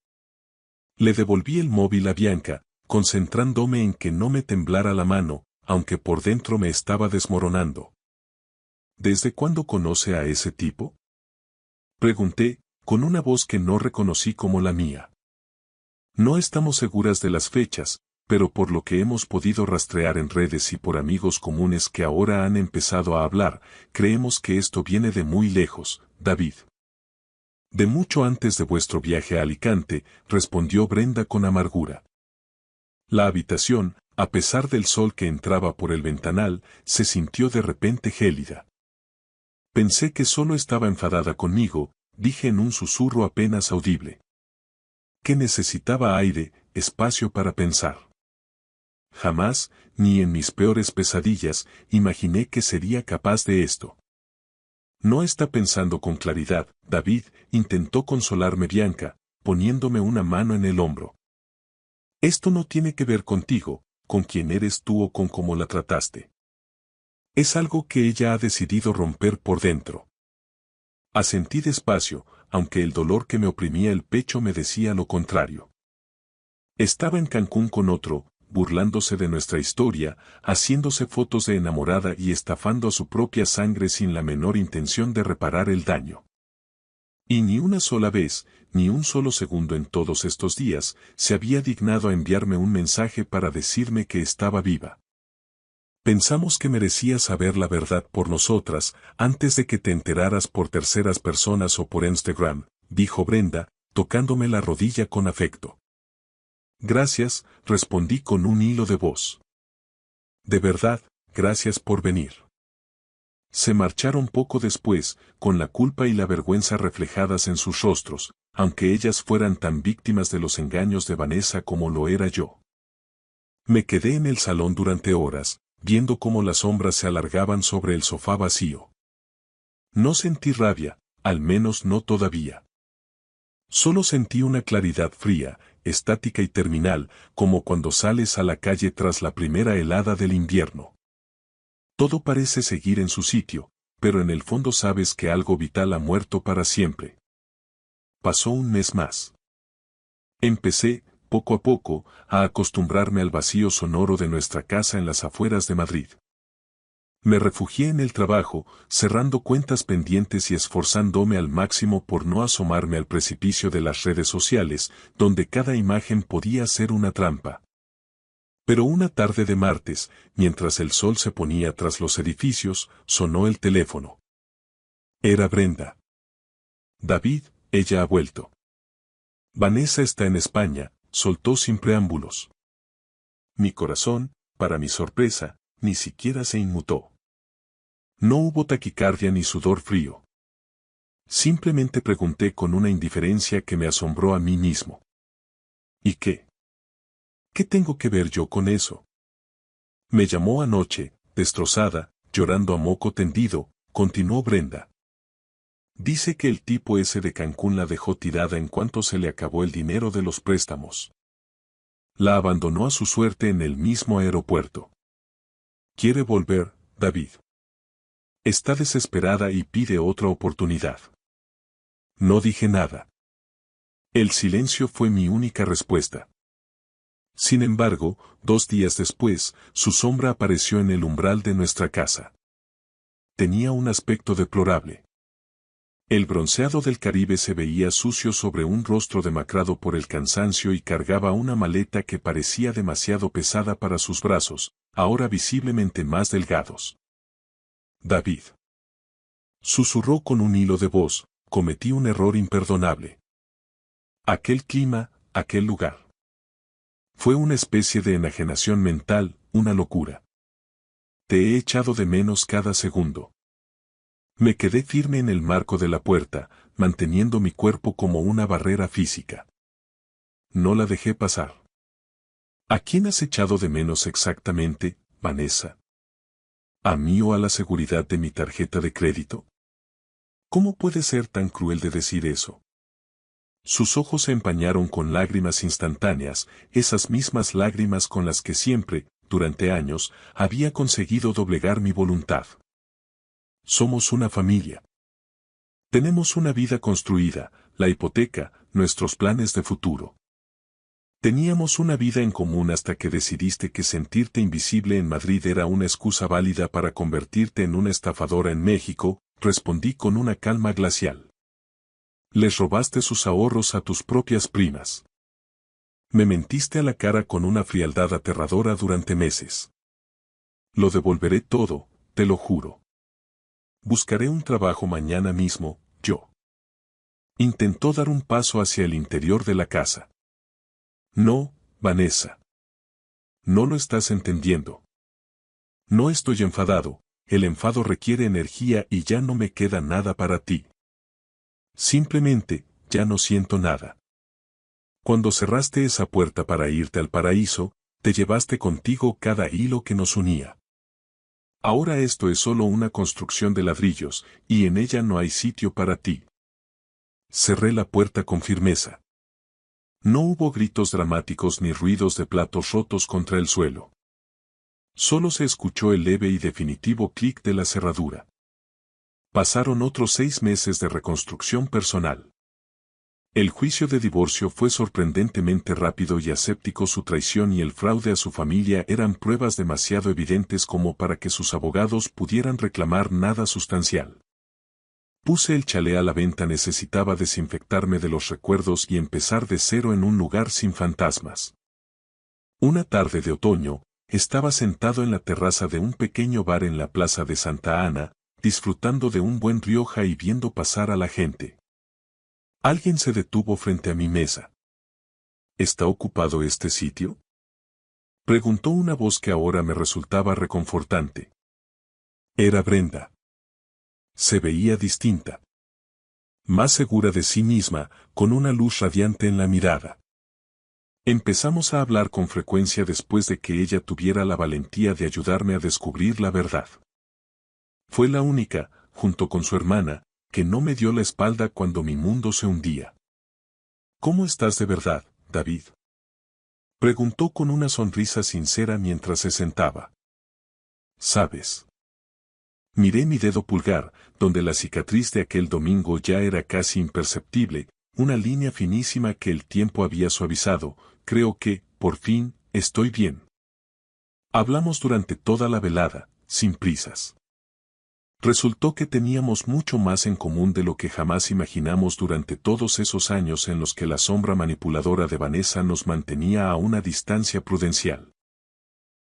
Le devolví el móvil a Bianca, concentrándome en que no me temblara la mano, aunque por dentro me estaba desmoronando. ¿Desde cuándo conoce a ese tipo? Pregunté, con una voz que no reconocí como la mía. No estamos seguras de las fechas, pero por lo que hemos podido rastrear en redes y por amigos comunes que ahora han empezado a hablar, creemos que esto viene de muy lejos, David. De mucho antes de vuestro viaje a Alicante, respondió Brenda con amargura. La habitación, a pesar del sol que entraba por el ventanal, se sintió de repente gélida. Pensé que solo estaba enfadada conmigo, dije en un susurro apenas audible. Que necesitaba aire, espacio para pensar. Jamás, ni en mis peores pesadillas, imaginé que sería capaz de esto. No está pensando con claridad, David, intentó consolarme Bianca, poniéndome una mano en el hombro. Esto no tiene que ver contigo, con quién eres tú o con cómo la trataste. Es algo que ella ha decidido romper por dentro. Asentí despacio, aunque el dolor que me oprimía el pecho me decía lo contrario. Estaba en Cancún con otro, burlándose de nuestra historia, haciéndose fotos de enamorada y estafando a su propia sangre sin la menor intención de reparar el daño. Y ni una sola vez, ni un solo segundo en todos estos días, se había dignado a enviarme un mensaje para decirme que estaba viva. Pensamos que merecías saber la verdad por nosotras, antes de que te enteraras por terceras personas o por Instagram, dijo Brenda, tocándome la rodilla con afecto. Gracias, respondí con un hilo de voz. De verdad, gracias por venir. Se marcharon poco después, con la culpa y la vergüenza reflejadas en sus rostros, aunque ellas fueran tan víctimas de los engaños de Vanessa como lo era yo. Me quedé en el salón durante horas, viendo cómo las sombras se alargaban sobre el sofá vacío. No sentí rabia, al menos no todavía. Solo sentí una claridad fría, estática y terminal, como cuando sales a la calle tras la primera helada del invierno. Todo parece seguir en su sitio, pero en el fondo sabes que algo vital ha muerto para siempre. Pasó un mes más. Empecé, poco a poco, a acostumbrarme al vacío sonoro de nuestra casa en las afueras de Madrid. Me refugié en el trabajo, cerrando cuentas pendientes y esforzándome al máximo por no asomarme al precipicio de las redes sociales, donde cada imagen podía ser una trampa. Pero una tarde de martes, mientras el sol se ponía tras los edificios, sonó el teléfono. Era Brenda. David, ella ha vuelto. Vanessa está en España, soltó sin preámbulos. Mi corazón, para mi sorpresa, ni siquiera se inmutó. No hubo taquicardia ni sudor frío. Simplemente pregunté con una indiferencia que me asombró a mí mismo. ¿Y qué? ¿Qué tengo que ver yo con eso? Me llamó anoche, destrozada, llorando a moco tendido, continuó Brenda. Dice que el tipo ese de Cancún la dejó tirada en cuanto se le acabó el dinero de los préstamos. La abandonó a su suerte en el mismo aeropuerto. Quiere volver, David. Está desesperada y pide otra oportunidad. No dije nada. El silencio fue mi única respuesta. Sin embargo, 2 días después, su sombra apareció en el umbral de nuestra casa. Tenía un aspecto deplorable. El bronceado del Caribe se veía sucio sobre un rostro demacrado por el cansancio y cargaba una maleta que parecía demasiado pesada para sus brazos, ahora visiblemente más delgados. David. Susurró con un hilo de voz, cometí un error imperdonable. Aquel clima, aquel lugar. Fue una especie de enajenación mental, una locura. Te he echado de menos cada segundo. Me quedé firme en el marco de la puerta, manteniendo mi cuerpo como una barrera física. No la dejé pasar. ¿A quién has echado de menos exactamente, Vanessa? ¿A mí o a la seguridad de mi tarjeta de crédito? ¿Cómo puede ser tan cruel de decir eso? Sus ojos se empañaron con lágrimas instantáneas, esas mismas lágrimas con las que siempre, durante años, había conseguido doblegar mi voluntad. Somos una familia. Tenemos una vida construida, la hipoteca, nuestros planes de futuro. Teníamos una vida en común hasta que decidiste que sentirte invisible en Madrid era una excusa válida para convertirte en una estafadora en México, respondí con una calma glacial. Les robaste sus ahorros a tus propias primas. Me mentiste a la cara con una frialdad aterradora durante meses. Lo devolveré todo, te lo juro. Buscaré un trabajo mañana mismo, yo. Intentó dar un paso hacia el interior de la casa. No, Vanessa. No lo estás entendiendo. No estoy enfadado, el enfado requiere energía y ya no me queda nada para ti. Simplemente, ya no siento nada. Cuando cerraste esa puerta para irte al paraíso, te llevaste contigo cada hilo que nos unía. Ahora esto es solo una construcción de ladrillos, y en ella no hay sitio para ti. Cerré la puerta con firmeza. No hubo gritos dramáticos ni ruidos de platos rotos contra el suelo. Solo se escuchó el leve y definitivo clic de la cerradura. Pasaron otros 6 meses de reconstrucción personal. El juicio de divorcio fue sorprendentemente rápido y aséptico. Su traición y el fraude a su familia eran pruebas demasiado evidentes como para que sus abogados pudieran reclamar nada sustancial. Puse el chalet a la venta, necesitaba desinfectarme de los recuerdos y empezar de cero en un lugar sin fantasmas. Una tarde de otoño, estaba sentado en la terraza de un pequeño bar en la plaza de Santa Ana, disfrutando de un buen Rioja y viendo pasar a la gente. Alguien se detuvo frente a mi mesa. ¿Está ocupado este sitio?, preguntó una voz que ahora me resultaba reconfortante. Era Brenda. Se veía distinta. Más segura de sí misma, con una luz radiante en la mirada. Empezamos a hablar con frecuencia después de que ella tuviera la valentía de ayudarme a descubrir la verdad. Fue la única, junto con su hermana, que no me dio la espalda cuando mi mundo se hundía. ¿Cómo estás de verdad, David?, preguntó con una sonrisa sincera mientras se sentaba. ¿Sabes? Miré mi dedo pulgar, donde la cicatriz de aquel domingo ya era casi imperceptible, una línea finísima que el tiempo había suavizado. Creo que, por fin, estoy bien. Hablamos durante toda la velada, sin prisas. Resultó que teníamos mucho más en común de lo que jamás imaginamos durante todos esos años en los que la sombra manipuladora de Vanessa nos mantenía a una distancia prudencial.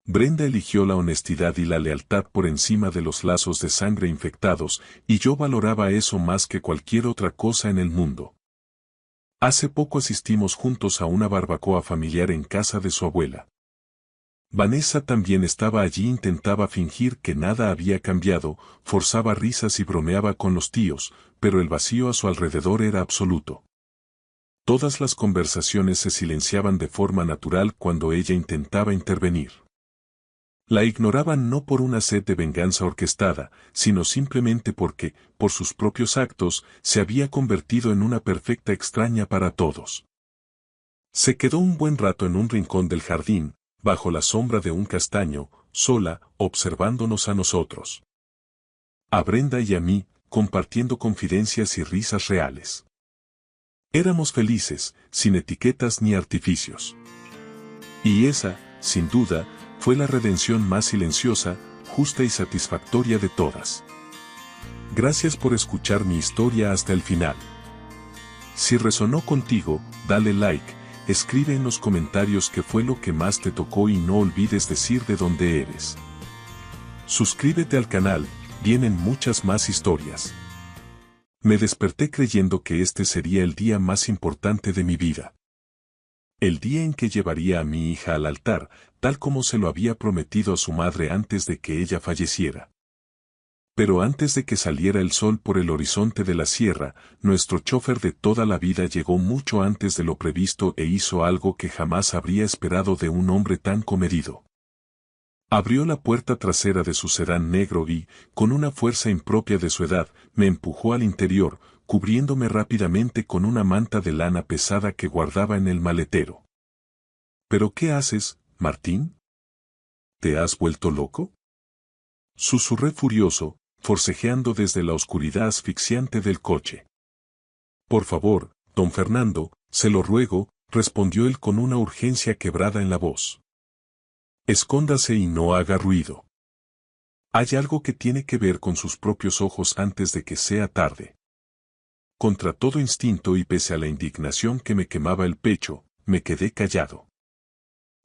Brenda eligió la honestidad y la lealtad por encima de los lazos de sangre infectados, y yo valoraba eso más que cualquier otra cosa en el mundo. Hace poco asistimos juntos a una barbacoa familiar en casa de su abuela. Vanessa también estaba allí, intentaba fingir que nada había cambiado, forzaba risas y bromeaba con los tíos, pero el vacío a su alrededor era absoluto. Todas las conversaciones se silenciaban de forma natural cuando ella intentaba intervenir. La ignoraban no por una sed de venganza orquestada, sino simplemente porque, por sus propios actos, se había convertido en una perfecta extraña para todos. Se quedó un buen rato en un rincón del jardín, bajo la sombra de un castaño, sola, observándonos a nosotros. A Brenda y a mí, compartiendo confidencias y risas reales. Éramos felices, sin etiquetas ni artificios. Y esa, sin duda, fue la redención más silenciosa, justa y satisfactoria de todas. Gracias por escuchar mi historia hasta el final. Si resonó contigo, dale like, escribe en los comentarios qué fue lo que más te tocó y no olvides decir de dónde eres. Suscríbete al canal, vienen muchas más historias. Me desperté creyendo que este sería el día más importante de mi vida. El día en que llevaría a mi hija al altar, tal como se lo había prometido a su madre antes de que ella falleciera. Pero antes de que saliera el sol por el horizonte de la sierra, nuestro chofer de toda la vida llegó mucho antes de lo previsto e hizo algo que jamás habría esperado de un hombre tan comedido. Abrió la puerta trasera de su sedán negro y, con una fuerza impropia de su edad, me empujó al interior, cubriéndome rápidamente con una manta de lana pesada que guardaba en el maletero. ¿Pero qué haces, Martín? ¿Te has vuelto loco? Susurré furioso, forcejeando desde la oscuridad asfixiante del coche. Por favor, don Fernando, se lo ruego, respondió él con una urgencia quebrada en la voz. Escóndase y no haga ruido. Hay algo que tiene que ver con sus propios ojos antes de que sea tarde. Contra todo instinto y pese a la indignación que me quemaba el pecho, me quedé callado.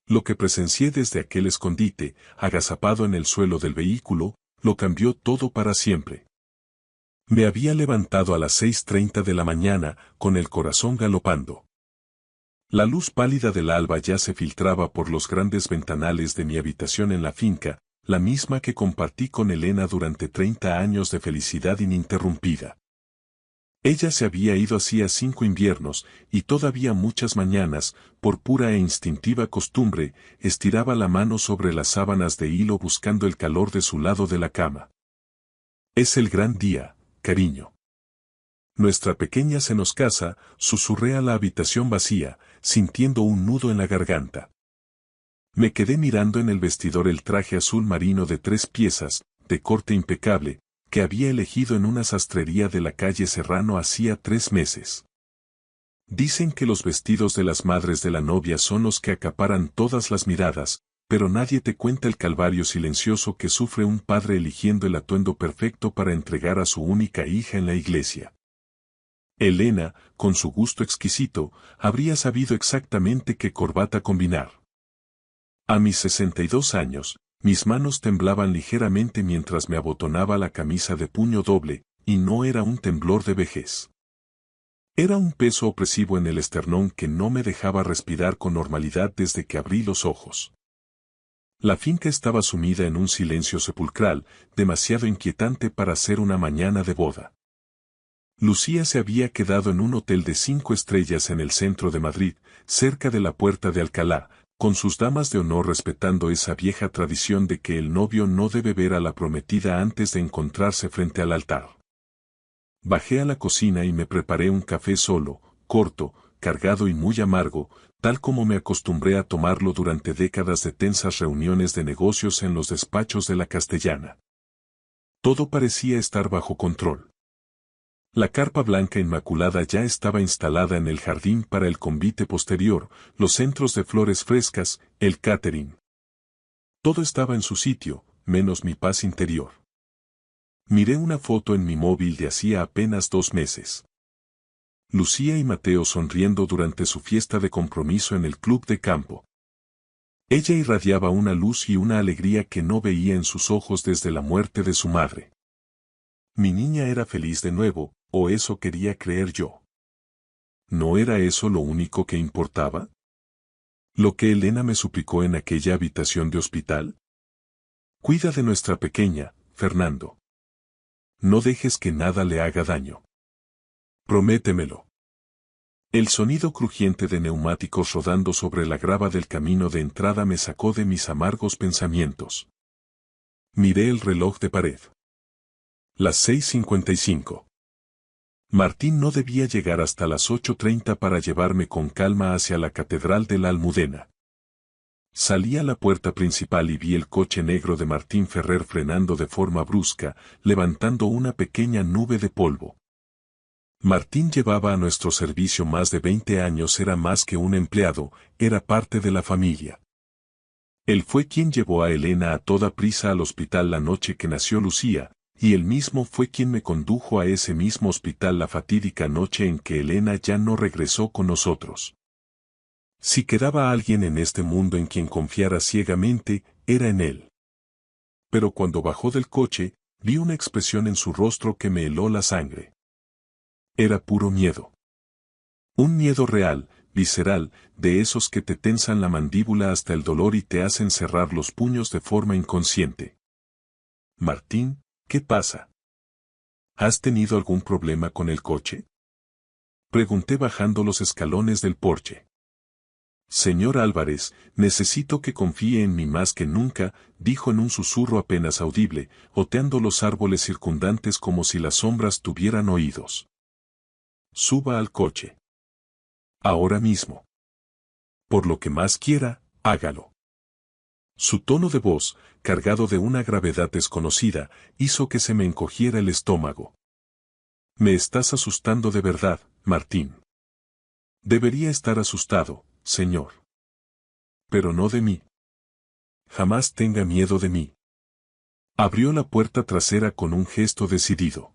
Lo que presencié desde aquel escondite, agazapado en el suelo del vehículo, lo cambió todo para siempre. Me había levantado a las 6:30 de la mañana, con el corazón galopando. La luz pálida del alba ya se filtraba por los grandes ventanales de mi habitación en la finca, la misma que compartí con Elena durante 30 años de felicidad ininterrumpida. Ella se había ido hacía 5 inviernos, y todavía muchas mañanas, por pura e instintiva costumbre, estiraba la mano sobre las sábanas de hilo buscando el calor de su lado de la cama. Es el gran día, cariño. Nuestra pequeña se nos casa, susurré a la habitación vacía, sintiendo un nudo en la garganta. Me quedé mirando en el vestidor el traje azul marino de 3 piezas, de corte impecable, que había elegido en una sastrería de la calle Serrano hacía 3 meses. Dicen que los vestidos de las madres de la novia son los que acaparan todas las miradas, pero nadie te cuenta el calvario silencioso que sufre un padre eligiendo el atuendo perfecto para entregar a su única hija en la iglesia. Elena, con su gusto exquisito, habría sabido exactamente qué corbata combinar. A mis 62 años, mis manos temblaban ligeramente mientras me abotonaba la camisa de puño doble, y no era un temblor de vejez. Era un peso opresivo en el esternón que no me dejaba respirar con normalidad desde que abrí los ojos. La finca estaba sumida en un silencio sepulcral, demasiado inquietante para ser una mañana de boda. Lucía se había quedado en un hotel de 5 estrellas en el centro de Madrid, cerca de la Puerta de Alcalá, con sus damas de honor respetando esa vieja tradición de que el novio no debe ver a la prometida antes de encontrarse frente al altar. Bajé a la cocina y me preparé un café solo, corto, cargado y muy amargo, tal como me acostumbré a tomarlo durante décadas de tensas reuniones de negocios en los despachos de la Castellana. Todo parecía estar bajo control. La carpa blanca inmaculada ya estaba instalada en el jardín para el convite posterior, los centros de flores frescas, el catering. Todo estaba en su sitio, menos mi paz interior. Miré una foto en mi móvil de hacía apenas 2 meses. Lucía y Mateo sonriendo durante su fiesta de compromiso en el club de campo. Ella irradiaba una luz y una alegría que no veía en sus ojos desde la muerte de su madre. Mi niña era feliz de nuevo, o eso quería creer yo. ¿No era eso lo único que importaba? ¿Lo que Elena me suplicó en aquella habitación de hospital? Cuida de nuestra pequeña, Fernando. No dejes que nada le haga daño. Prométemelo. El sonido crujiente de neumáticos rodando sobre la grava del camino de entrada me sacó de mis amargos pensamientos. Miré el reloj de pared. Las 6:55. Martín no debía llegar hasta las 8:30 para llevarme con calma hacia la Catedral de la Almudena. Salí a la puerta principal y vi el coche negro de Martín Ferrer frenando de forma brusca, levantando una pequeña nube de polvo. Martín llevaba a nuestro servicio más de 20 años, era más que un empleado, era parte de la familia. Él fue quien llevó a Elena a toda prisa al hospital la noche que nació Lucía, y él mismo fue quien me condujo a ese mismo hospital la fatídica noche en que Elena ya no regresó con nosotros. Si quedaba alguien en este mundo en quien confiara ciegamente, era en él. Pero cuando bajó del coche, vi una expresión en su rostro que me heló la sangre. Era puro miedo. Un miedo real, visceral, de esos que te tensan la mandíbula hasta el dolor y te hacen cerrar los puños de forma inconsciente. Martín, ¿Qué pasa? ¿Has tenido algún problema con el coche? Pregunté bajando los escalones del porche. Señor Álvarez, necesito que confíe en mí más que nunca, dijo en un susurro apenas audible, oteando los árboles circundantes como si las sombras tuvieran oídos. Suba al coche. Ahora mismo. Por lo que más quiera, hágalo. Su tono de voz, cargado de una gravedad desconocida, hizo que se me encogiera el estómago. Me estás asustando de verdad, Martín. Debería estar asustado, señor. Pero no de mí. Jamás tenga miedo de mí. Abrió la puerta trasera con un gesto decidido.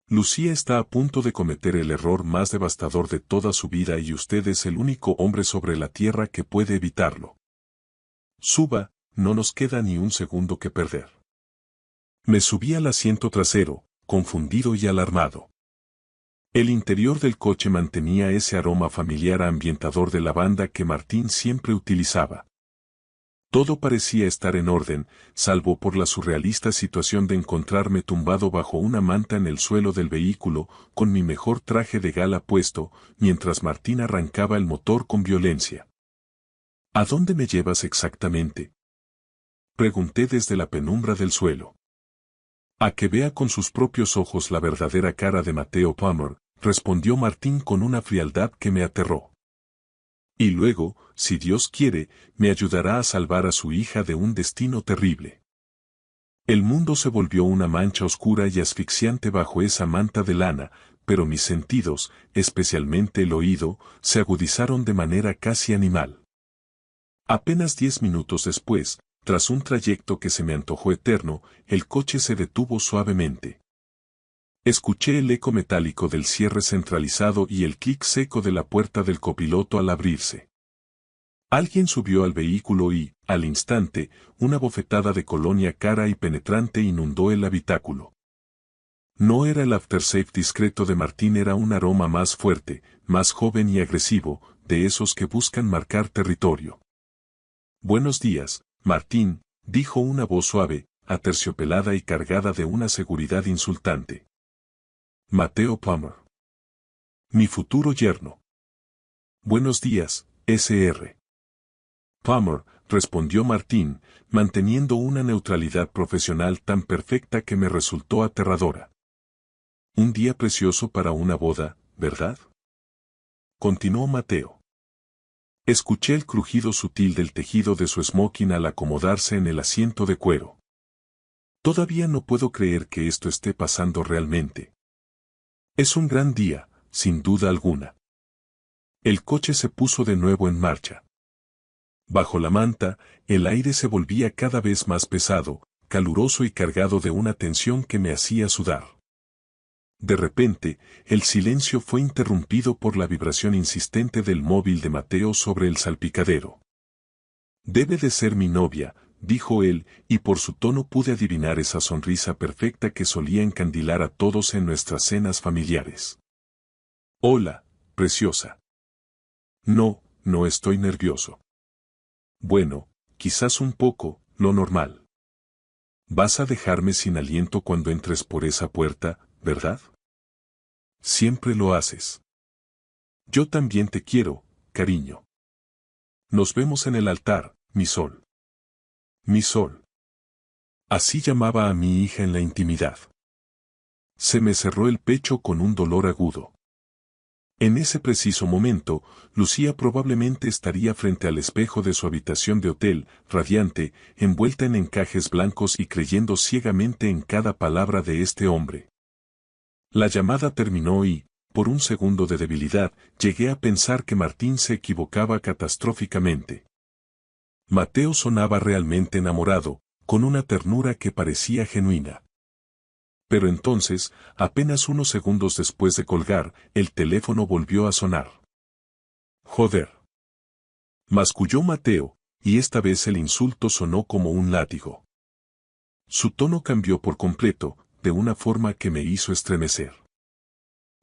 Lucía está a punto de cometer el error más devastador de toda su vida y usted es el único hombre sobre la tierra que puede evitarlo. Suba, no nos queda ni un segundo que perder. Me subí al asiento trasero, confundido y alarmado. El interior del coche mantenía ese aroma familiar a ambientador de lavanda que Martín siempre utilizaba. Todo parecía estar en orden, salvo por la surrealista situación de encontrarme tumbado bajo una manta en el suelo del vehículo, con mi mejor traje de gala puesto, mientras Martín arrancaba el motor con violencia. ¿A dónde me llevas exactamente?, pregunté desde la penumbra del suelo. A que vea con sus propios ojos la verdadera cara de Mateo Palmer, respondió Martín con una frialdad que me aterró. Y luego, si Dios quiere, me ayudará a salvar a su hija de un destino terrible. El mundo se volvió una mancha oscura y asfixiante bajo esa manta de lana, pero mis sentidos, especialmente el oído, se agudizaron de manera casi animal. Apenas 10 minutos después, tras un trayecto que se me antojó eterno, el coche se detuvo suavemente. Escuché el eco metálico del cierre centralizado y el clic seco de la puerta del copiloto al abrirse. Alguien subió al vehículo y, al instante, una bofetada de colonia cara y penetrante inundó el habitáculo. No era el aftershave discreto de Martín, era un aroma más fuerte, más joven y agresivo, de esos que buscan marcar territorio. Buenos días, Martín, dijo una voz suave, aterciopelada y cargada de una seguridad insultante. Mateo Palmer. Mi futuro yerno. Buenos días, Sr. Palmer, respondió Martín, manteniendo una neutralidad profesional tan perfecta que me resultó aterradora. Un día precioso para una boda, ¿verdad? Continuó Mateo. Escuché el crujido sutil del tejido de su smoking al acomodarse en el asiento de cuero. Todavía no puedo creer que esto esté pasando realmente. Es un gran día, sin duda alguna. El coche se puso de nuevo en marcha. Bajo la manta, el aire se volvía cada vez más pesado, caluroso y cargado de una tensión que me hacía sudar. De repente, el silencio fue interrumpido por la vibración insistente del móvil de Mateo sobre el salpicadero. Debe de ser mi novia, dijo él, y por su tono pude adivinar esa sonrisa perfecta que solía encandilar a todos en nuestras cenas familiares. Hola, preciosa. No, no estoy nervioso. Bueno, quizás un poco, lo normal. Vas a dejarme sin aliento cuando entres por esa puerta, ¿verdad? Siempre lo haces. Yo también te quiero, cariño. Nos vemos en el altar, mi sol. Mi sol. Así llamaba a mi hija en la intimidad. Se me cerró el pecho con un dolor agudo. En ese preciso momento, Lucía probablemente estaría frente al espejo de su habitación de hotel, radiante, envuelta en encajes blancos y creyendo ciegamente en cada palabra de este hombre. La llamada terminó y, por un segundo de debilidad, llegué a pensar que Martín se equivocaba catastróficamente. Mateo sonaba realmente enamorado, con una ternura que parecía genuina. Pero entonces, apenas unos segundos después de colgar, el teléfono volvió a sonar. Joder. Masculló Mateo, y esta vez el insulto sonó como un látigo. Su tono cambió por completo, de una forma que me hizo estremecer.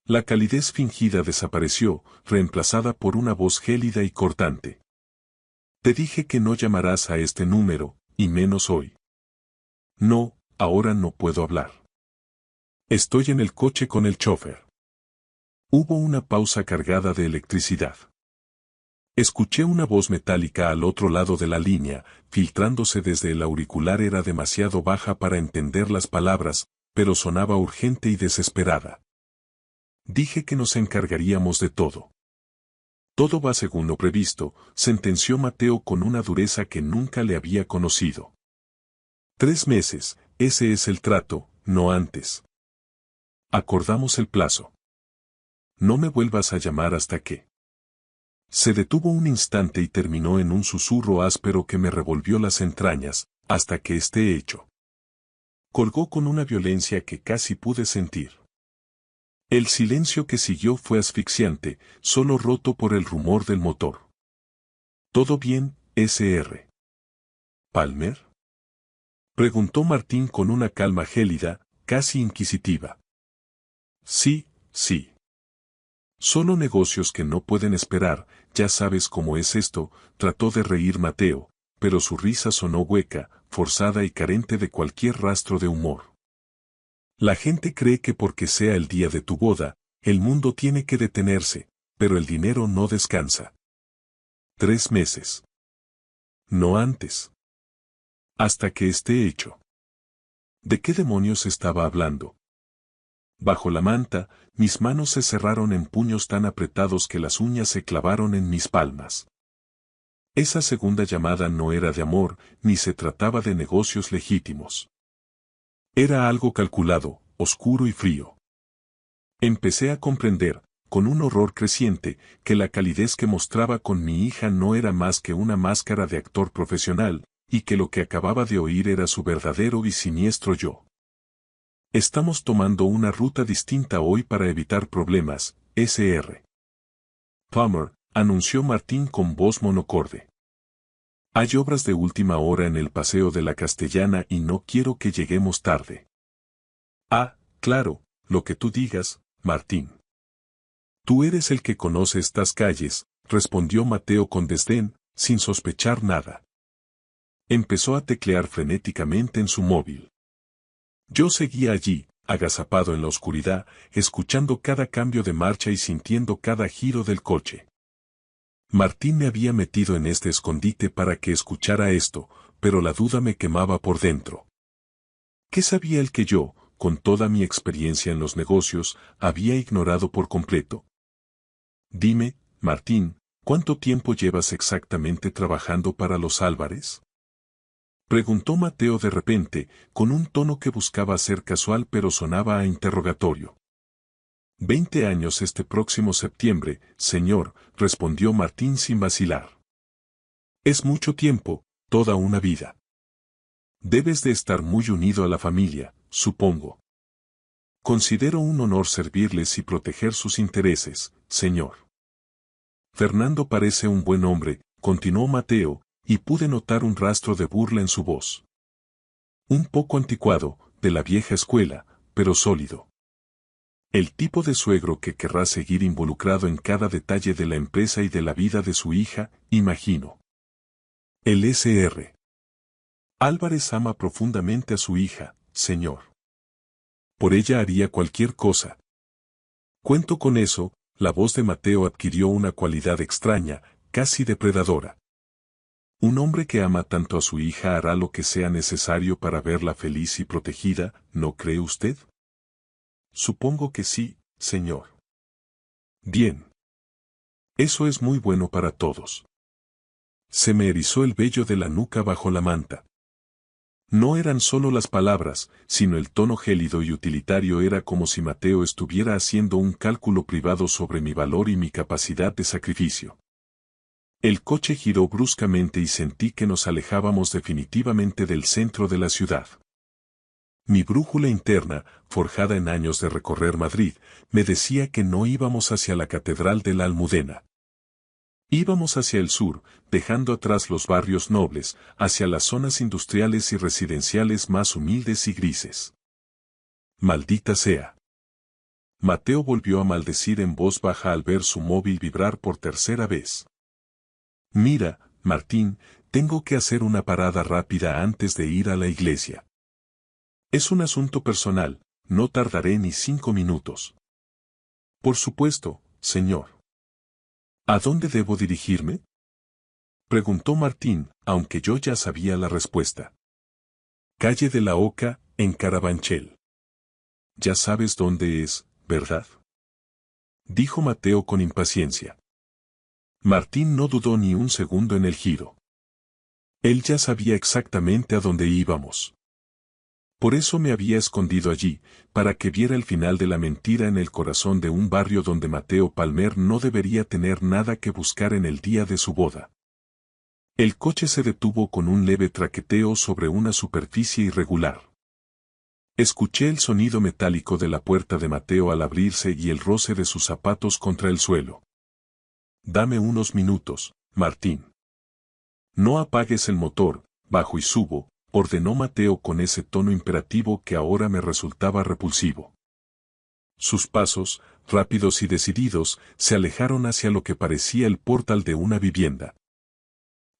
La calidez fingida desapareció, reemplazada por una voz gélida y cortante. Te dije que no llamarás a este número, y menos hoy. No, ahora no puedo hablar. Estoy en el coche con el chofer. Hubo una pausa cargada de electricidad. Escuché una voz metálica al otro lado de la línea, filtrándose desde el auricular. Era demasiado baja para entender las palabras, pero sonaba urgente y desesperada. Dije que nos encargaríamos de todo. Todo va según lo previsto, sentenció Mateo con una dureza que nunca le había conocido. 3 meses, ese es el trato, no antes. Acordamos el plazo. No me vuelvas a llamar hasta que... Se detuvo un instante y terminó en un susurro áspero que me revolvió las entrañas, hasta que esté hecho. Colgó con una violencia que casi pude sentir. El silencio que siguió fue asfixiante, solo roto por el rumor del motor. ¿Todo bien, Sr. Palmer? Preguntó Martín con una calma gélida, casi inquisitiva. Sí, sí. Solo negocios que no pueden esperar, ya sabes cómo es esto, trató de reír Mateo, pero su risa sonó hueca, forzada y carente de cualquier rastro de humor. La gente cree que porque sea el día de tu boda, el mundo tiene que detenerse, pero el dinero no descansa. 3 meses. No antes. Hasta que esté hecho. ¿De qué demonios estaba hablando? Bajo la manta, mis manos se cerraron en puños tan apretados que las uñas se clavaron en mis palmas. Esa segunda llamada no era de amor, ni se trataba de negocios legítimos. Era algo calculado, oscuro y frío. Empecé a comprender, con un horror creciente, que la calidez que mostraba con mi hija no era más que una máscara de actor profesional, y que lo que acababa de oír era su verdadero y siniestro yo. Estamos tomando una ruta distinta hoy para evitar problemas, Sr. Palmer, anunció Martín con voz monocorde. Hay obras de última hora en el Paseo de la Castellana y no quiero que lleguemos tarde. Ah, claro, lo que tú digas, Martín. Tú eres el que conoce estas calles, respondió Mateo con desdén, sin sospechar nada. Empezó a teclear frenéticamente en su móvil. Yo seguía allí, agazapado en la oscuridad, escuchando cada cambio de marcha y sintiendo cada giro del coche. Martín me había metido en este escondite para que escuchara esto, pero la duda me quemaba por dentro. ¿Qué sabía el que yo, con toda mi experiencia en los negocios, había ignorado por completo? Dime, Martín, ¿cuánto tiempo llevas exactamente trabajando para los Álvarez? Preguntó Mateo de repente, con un tono que buscaba ser casual pero sonaba a interrogatorio. 20 años este próximo septiembre, señor, respondió Martín sin vacilar. Es mucho tiempo, toda una vida. Debes de estar muy unido a la familia, supongo. Considero un honor servirles y proteger sus intereses, señor. Fernando parece un buen hombre, continuó Mateo, y pude notar un rastro de burla en su voz. Un poco anticuado, de la vieja escuela, pero sólido. El tipo de suegro que querrá seguir involucrado en cada detalle de la empresa y de la vida de su hija, imagino. El Sr. Álvarez ama profundamente a su hija, señor. Por ella haría cualquier cosa. Cuento con eso, la voz de Mateo adquirió una cualidad extraña, casi depredadora. Un hombre que ama tanto a su hija hará lo que sea necesario para verla feliz y protegida, ¿no cree usted? Supongo que sí, señor. Bien. Eso es muy bueno para todos. Se me erizó el vello de la nuca bajo la manta. No eran solo las palabras, sino el tono gélido y utilitario. Era como si Mateo estuviera haciendo un cálculo privado sobre mi valor y mi capacidad de sacrificio. El coche giró bruscamente y sentí que nos alejábamos definitivamente del centro de la ciudad. Mi brújula interna, forjada en años de recorrer Madrid, me decía que no íbamos hacia la Catedral de la Almudena. Íbamos hacia el sur, dejando atrás los barrios nobles, hacia las zonas industriales y residenciales más humildes y grises. Maldita sea. Mateo volvió a maldecir en voz baja al ver su móvil vibrar por tercera vez. Mira, Martín, tengo que hacer una parada rápida antes de ir a la iglesia. Es un asunto personal, no tardaré ni 5 minutos. Por supuesto, señor. ¿A dónde debo dirigirme? Preguntó Martín, aunque yo ya sabía la respuesta. Calle de la Oca, en Carabanchel. Ya sabes dónde es, ¿verdad? Dijo Mateo con impaciencia. Martín no dudó ni un segundo en el giro. Él ya sabía exactamente a dónde íbamos. Por eso me había escondido allí, para que viera el final de la mentira en el corazón de un barrio donde Mateo Palmer no debería tener nada que buscar en el día de su boda. El coche se detuvo con un leve traqueteo sobre una superficie irregular. Escuché el sonido metálico de la puerta de Mateo al abrirse y el roce de sus zapatos contra el suelo. Dame unos minutos, Martín. No apagues el motor, bajo y subo, ordenó Mateo con ese tono imperativo que ahora me resultaba repulsivo. Sus pasos, rápidos y decididos, se alejaron hacia lo que parecía el portal de una vivienda.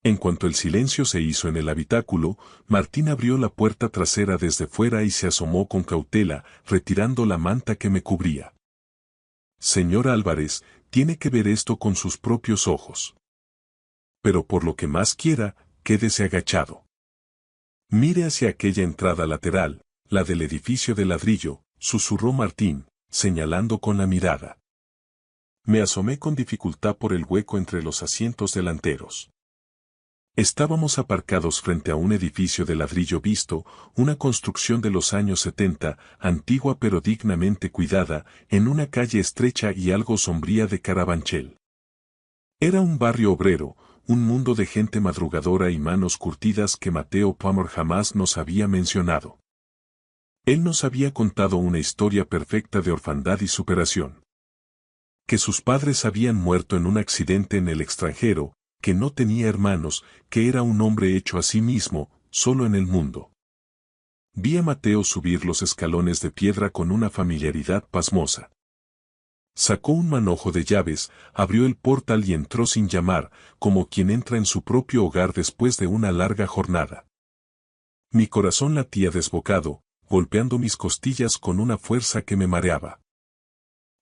En cuanto el silencio se hizo en el habitáculo, Martín abrió la puerta trasera desde fuera y se asomó con cautela, retirando la manta que me cubría. Señor Álvarez, tiene que ver esto con sus propios ojos. Pero por lo que más quiera, quédese agachado. Mire hacia aquella entrada lateral, la del edificio de ladrillo, susurró Martín, señalando con la mirada. Me asomé con dificultad por el hueco entre los asientos delanteros. Estábamos aparcados frente a un edificio de ladrillo visto, una construcción de los años 70, antigua pero dignamente cuidada, en una calle estrecha y algo sombría de Carabanchel. Era un barrio obrero, un mundo de gente madrugadora y manos curtidas que Mateo Palmer jamás nos había mencionado. Él nos había contado una historia perfecta de orfandad y superación. Que sus padres habían muerto en un accidente en el extranjero, que no tenía hermanos, que era un hombre hecho a sí mismo, solo en el mundo. Vi a Mateo subir los escalones de piedra con una familiaridad pasmosa. Sacó un manojo de llaves, abrió el portal y entró sin llamar, como quien entra en su propio hogar después de una larga jornada. Mi corazón latía desbocado, golpeando mis costillas con una fuerza que me mareaba.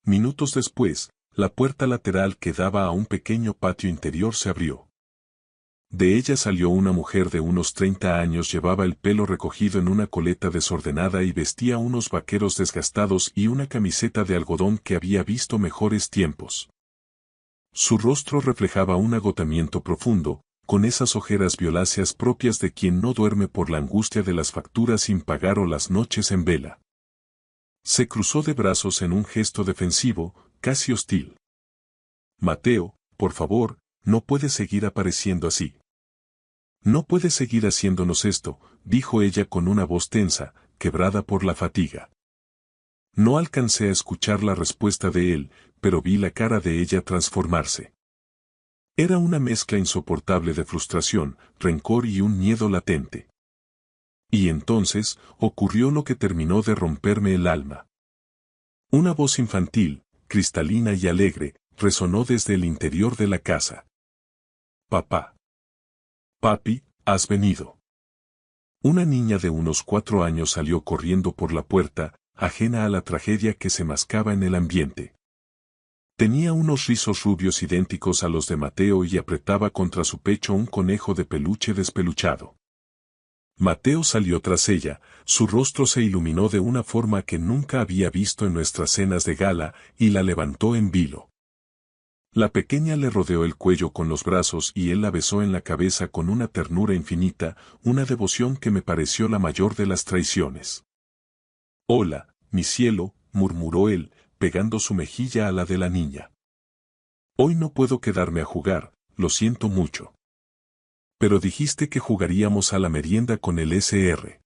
Minutos después, la puerta lateral que daba a un pequeño patio interior se abrió. De ella salió una mujer de unos 30 años, llevaba el pelo recogido en una coleta desordenada y vestía unos vaqueros desgastados y una camiseta de algodón que había visto mejores tiempos. Su rostro reflejaba un agotamiento profundo, con esas ojeras violáceas propias de quien no duerme por la angustia de las facturas sin pagar o las noches en vela. Se cruzó de brazos en un gesto defensivo, casi hostil. Mateo, por favor, no puede seguir apareciendo así. No puede seguir haciéndonos esto, dijo ella con una voz tensa, quebrada por la fatiga. No alcancé a escuchar la respuesta de él, pero vi la cara de ella transformarse. Era una mezcla insoportable de frustración, rencor y un miedo latente. Y entonces, ocurrió lo que terminó de romperme el alma. Una voz infantil, cristalina y alegre, resonó desde el interior de la casa. Papá. Papi, has venido. Una niña de unos 4 años salió corriendo por la puerta, ajena a la tragedia que se mascaba en el ambiente. Tenía unos rizos rubios idénticos a los de Mateo y apretaba contra su pecho un conejo de peluche despeluchado. Mateo salió tras ella, su rostro se iluminó de una forma que nunca había visto en nuestras cenas de gala, y la levantó en vilo. La pequeña le rodeó el cuello con los brazos y él la besó en la cabeza con una ternura infinita, una devoción que me pareció la mayor de las traiciones. Hola, mi cielo, murmuró él, pegando su mejilla a la de la niña. Hoy no puedo quedarme a jugar, lo siento mucho. Pero dijiste que jugaríamos a la merienda con el Sr.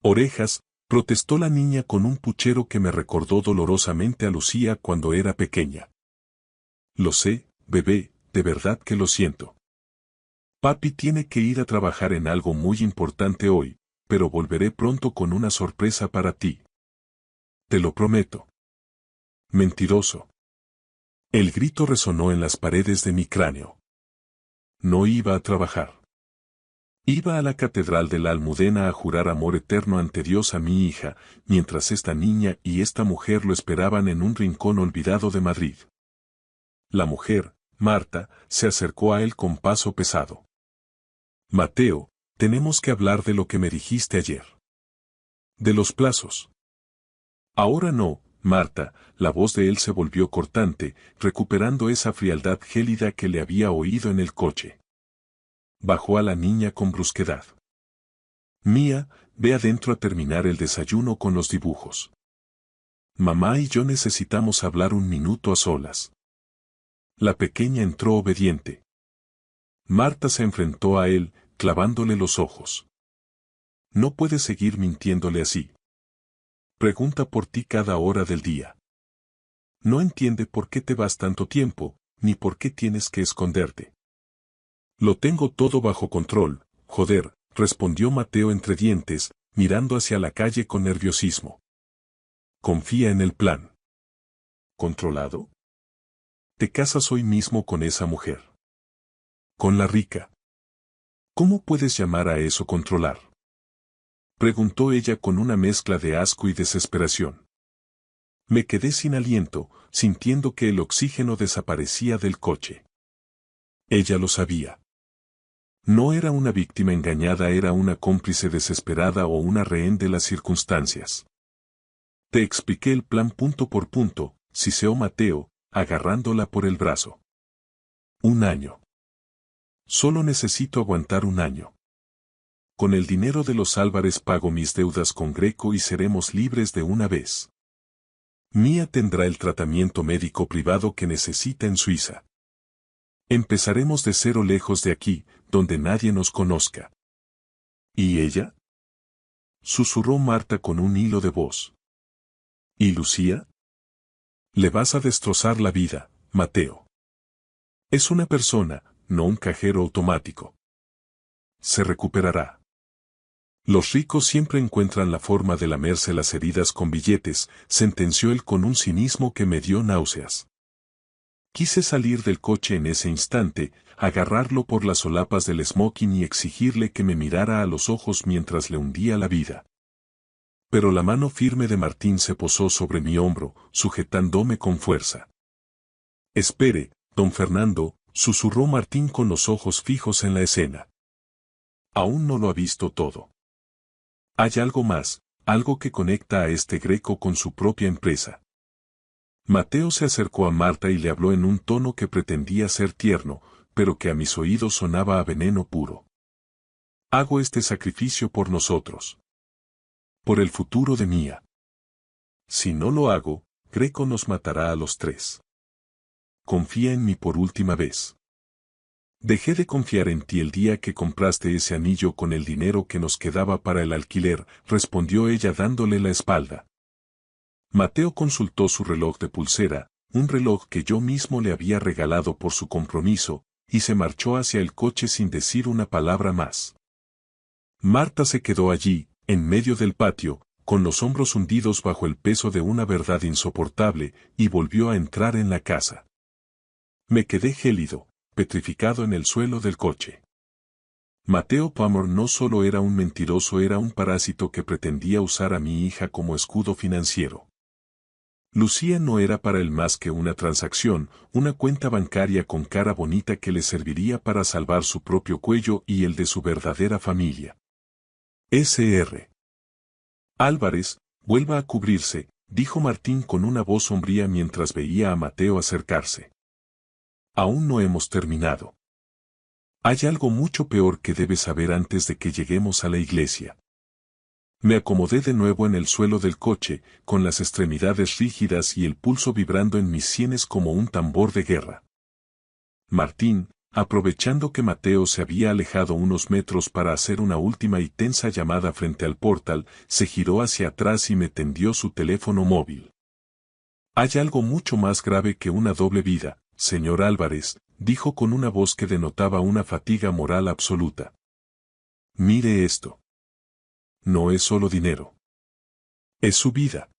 Orejas, protestó la niña con un puchero que me recordó dolorosamente a Lucía cuando era pequeña. Lo sé, bebé, de verdad que lo siento. Papi tiene que ir a trabajar en algo muy importante hoy, pero volveré pronto con una sorpresa para ti. Te lo prometo. Mentiroso. El grito resonó en las paredes de mi cráneo. No iba a trabajar. Iba a la catedral de la Almudena a jurar amor eterno ante Dios a mi hija, mientras esta niña y esta mujer lo esperaban en un rincón olvidado de Madrid. La mujer, Marta, se acercó a él con paso pesado. Mateo, tenemos que hablar de lo que me dijiste ayer. De los plazos. Ahora no, Marta, la voz de él se volvió cortante, recuperando esa frialdad gélida que le había oído en el coche. Bajó a la niña con brusquedad. Mía, ve adentro a terminar el desayuno con los dibujos. Mamá y yo necesitamos hablar un minuto a solas. La pequeña entró obediente. Marta se enfrentó a él, clavándole los ojos. No puedes seguir mintiéndole así. Pregunta por ti cada hora del día. No entiende por qué te vas tanto tiempo, ni por qué tienes que esconderte. Lo tengo todo bajo control, joder, respondió Mateo entre dientes, mirando hacia la calle con nerviosismo. Confía en el plan. ¿Controlado? Te casas hoy mismo con esa mujer. Con la rica. ¿Cómo puedes llamar a eso controlar? Preguntó ella con una mezcla de asco y desesperación. Me quedé sin aliento, sintiendo que el oxígeno desaparecía del coche. Ella lo sabía. No era una víctima engañada, era una cómplice desesperada o una rehén de las circunstancias. Te expliqué el plan punto por punto, siseó Mateo, agarrándola por el brazo. 1 año. Solo necesito aguantar 1 año. Con el dinero de los Álvarez pago mis deudas con Greco y seremos libres de una vez. Mía tendrá el tratamiento médico privado que necesita en Suiza. Empezaremos de cero lejos de aquí, donde nadie nos conozca. ¿Y ella? Susurró Marta con un hilo de voz. ¿Y Lucía? Le vas a destrozar la vida, Mateo. Es una persona, no un cajero automático. Se recuperará. Los ricos siempre encuentran la forma de lamerse las heridas con billetes, sentenció él con un cinismo que me dio náuseas. Quise salir del coche en ese instante, agarrarlo por las solapas del smoking y exigirle que me mirara a los ojos mientras le hundía la vida. Pero la mano firme de Martín se posó sobre mi hombro, sujetándome con fuerza. Espere, don Fernando, susurró Martín con los ojos fijos en la escena. Aún no lo ha visto todo. Hay algo más, algo que conecta a este Greco con su propia empresa. Mateo se acercó a Marta y le habló en un tono que pretendía ser tierno, pero que a mis oídos sonaba a veneno puro. Hago este sacrificio por nosotros. Por el futuro de Mía. Si no lo hago, Greco nos matará a los 3. Confía en mí por última vez. Dejé de confiar en ti el día que compraste ese anillo con el dinero que nos quedaba para el alquiler, respondió ella dándole la espalda. Mateo consultó su reloj de pulsera, un reloj que yo mismo le había regalado por su compromiso, y se marchó hacia el coche sin decir una palabra más. Marta se quedó allí, en medio del patio, con los hombros hundidos bajo el peso de una verdad insoportable, y volvió a entrar en la casa. Me quedé gélido, petrificado en el suelo del coche. Mateo Palmer no solo era un mentiroso, era un parásito que pretendía usar a mi hija como escudo financiero. Lucía no era para él más que una transacción, una cuenta bancaria con cara bonita que le serviría para salvar su propio cuello y el de su verdadera familia. Sr. Álvarez, vuelva a cubrirse, dijo Martín con una voz sombría mientras veía a Mateo acercarse. Aún no hemos terminado. Hay algo mucho peor que debes saber antes de que lleguemos a la iglesia. Me acomodé de nuevo en el suelo del coche, con las extremidades rígidas y el pulso vibrando en mis sienes como un tambor de guerra. Martín, aprovechando que Mateo se había alejado unos metros para hacer una última y tensa llamada frente al portal, se giró hacia atrás y me tendió su teléfono móvil. Hay algo mucho más grave que una doble vida, señor Álvarez, dijo con una voz que denotaba una fatiga moral absoluta. Mire esto. No es solo dinero. Es su vida.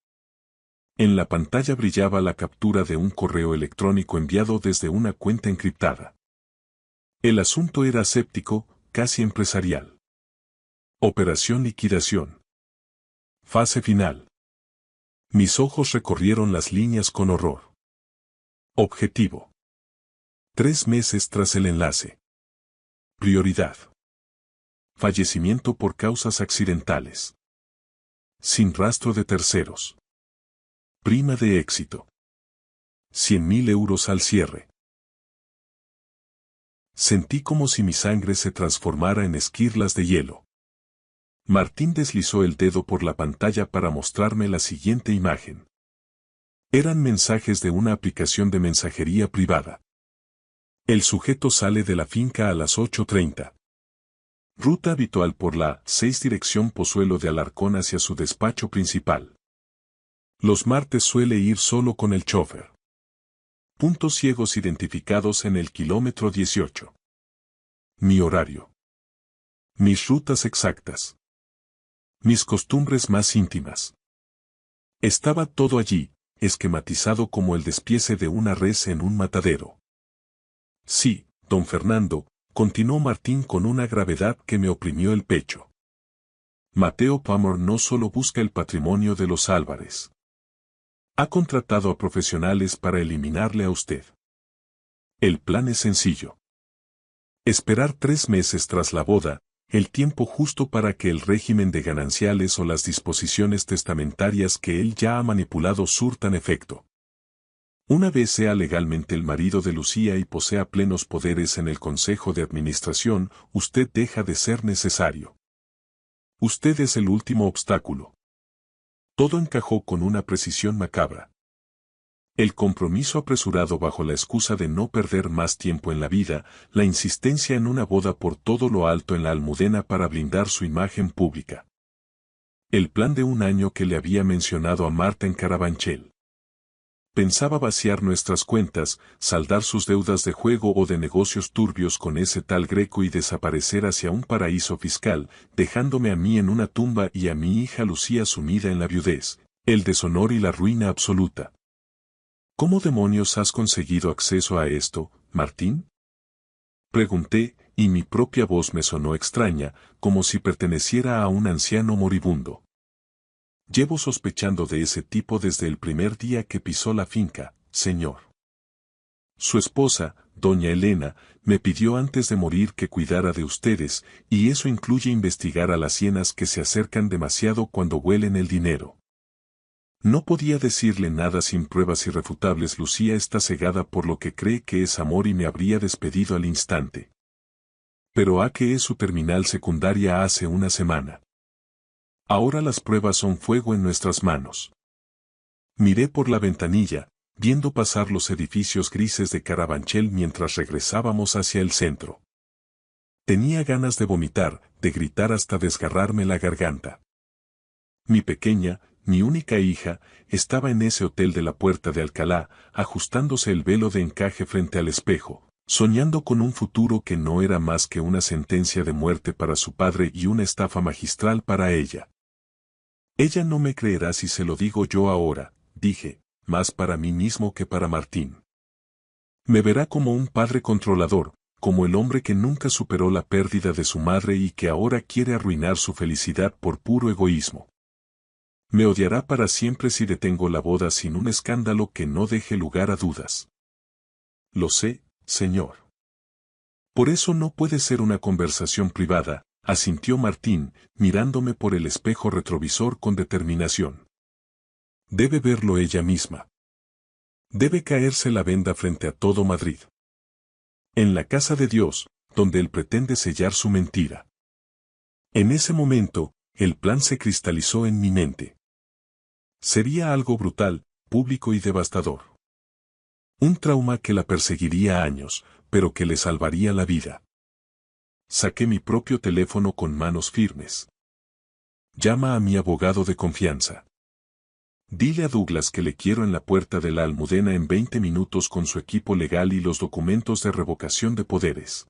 En la pantalla brillaba la captura de un correo electrónico enviado desde una cuenta encriptada. El asunto era aséptico, casi empresarial. Operación liquidación. Fase final. Mis ojos recorrieron las líneas con horror. Objetivo. 3 meses tras el enlace. Prioridad. Fallecimiento por causas accidentales. Sin rastro de terceros. Prima de éxito. 100.000 euros al cierre. Sentí como si mi sangre se transformara en esquirlas de hielo. Martín deslizó el dedo por la pantalla para mostrarme la siguiente imagen. Eran mensajes de una aplicación de mensajería privada. El sujeto sale de la finca a las 8:30. Ruta habitual por la 6 dirección Pozuelo de Alarcón hacia su despacho principal. Los martes suele ir solo con el chofer. Puntos ciegos identificados en el kilómetro 18. Mi horario. Mis rutas exactas. Mis costumbres más íntimas. Estaba todo allí, esquematizado como el despiece de una res en un matadero. Sí, don Fernando, continuó Martín con una gravedad que me oprimió el pecho. Mateo Palmer no solo busca el patrimonio de los Álvarez. Ha contratado a profesionales para eliminarle a usted. El plan es sencillo. Esperar 3 meses tras la boda, el tiempo justo para que el régimen de gananciales o las disposiciones testamentarias que él ya ha manipulado surtan efecto. Una vez sea legalmente el marido de Lucía y posea plenos poderes en el Consejo de Administración, usted deja de ser necesario. Usted es el último obstáculo. Todo encajó con una precisión macabra. El compromiso apresurado bajo la excusa de no perder más tiempo en la vida, la insistencia en una boda por todo lo alto en la Almudena para blindar su imagen pública. El plan de 1 año que le había mencionado a Marta en Carabanchel. Pensaba vaciar nuestras cuentas, saldar sus deudas de juego o de negocios turbios con ese tal Greco y desaparecer hacia un paraíso fiscal, dejándome a mí en una tumba y a mi hija Lucía sumida en la viudez, el deshonor y la ruina absoluta. ¿Cómo demonios has conseguido acceso a esto, Martín? Pregunté, y mi propia voz me sonó extraña, como si perteneciera a un anciano moribundo. Llevo sospechando de ese tipo desde el primer día que pisó la finca, señor. Su esposa, doña Elena, me pidió antes de morir que cuidara de ustedes, y eso incluye investigar a las hienas que se acercan demasiado cuando huelen el dinero. No podía decirle nada sin pruebas irrefutables. Lucía está cegada por lo que cree que es amor y me habría despedido al instante. Pero a que es su terminal secundaria hace una semana. Ahora las pruebas son fuego en nuestras manos. Miré por la ventanilla, viendo pasar los edificios grises de Carabanchel mientras regresábamos hacia el centro. Tenía ganas de vomitar, de gritar hasta desgarrarme la garganta. Mi pequeña, mi única hija, estaba en ese hotel de la Puerta de Alcalá, ajustándose el velo de encaje frente al espejo, soñando con un futuro que no era más que una sentencia de muerte para su padre y una estafa magistral para ella. Ella no me creerá si se lo digo yo ahora, dije, más para mí mismo que para Martín. Me verá como un padre controlador, como el hombre que nunca superó la pérdida de su madre y que ahora quiere arruinar su felicidad por puro egoísmo. Me odiará para siempre si detengo la boda sin un escándalo que no deje lugar a dudas. Lo sé, señor. Por eso no puede ser una conversación privada, asintió Martín, mirándome por el espejo retrovisor con determinación. Debe verlo ella misma. Debe caerse la venda frente a todo Madrid. En la casa de Dios, donde él pretende sellar su mentira. En ese momento, el plan se cristalizó en mi mente. Sería algo brutal, público y devastador. Un trauma que la perseguiría años, pero que le salvaría la vida. Saqué mi propio teléfono con manos firmes. Llama a mi abogado de confianza. Dile a Douglas que le quiero en la Puerta de la Almudena en 20 minutos con su equipo legal y los documentos de revocación de poderes.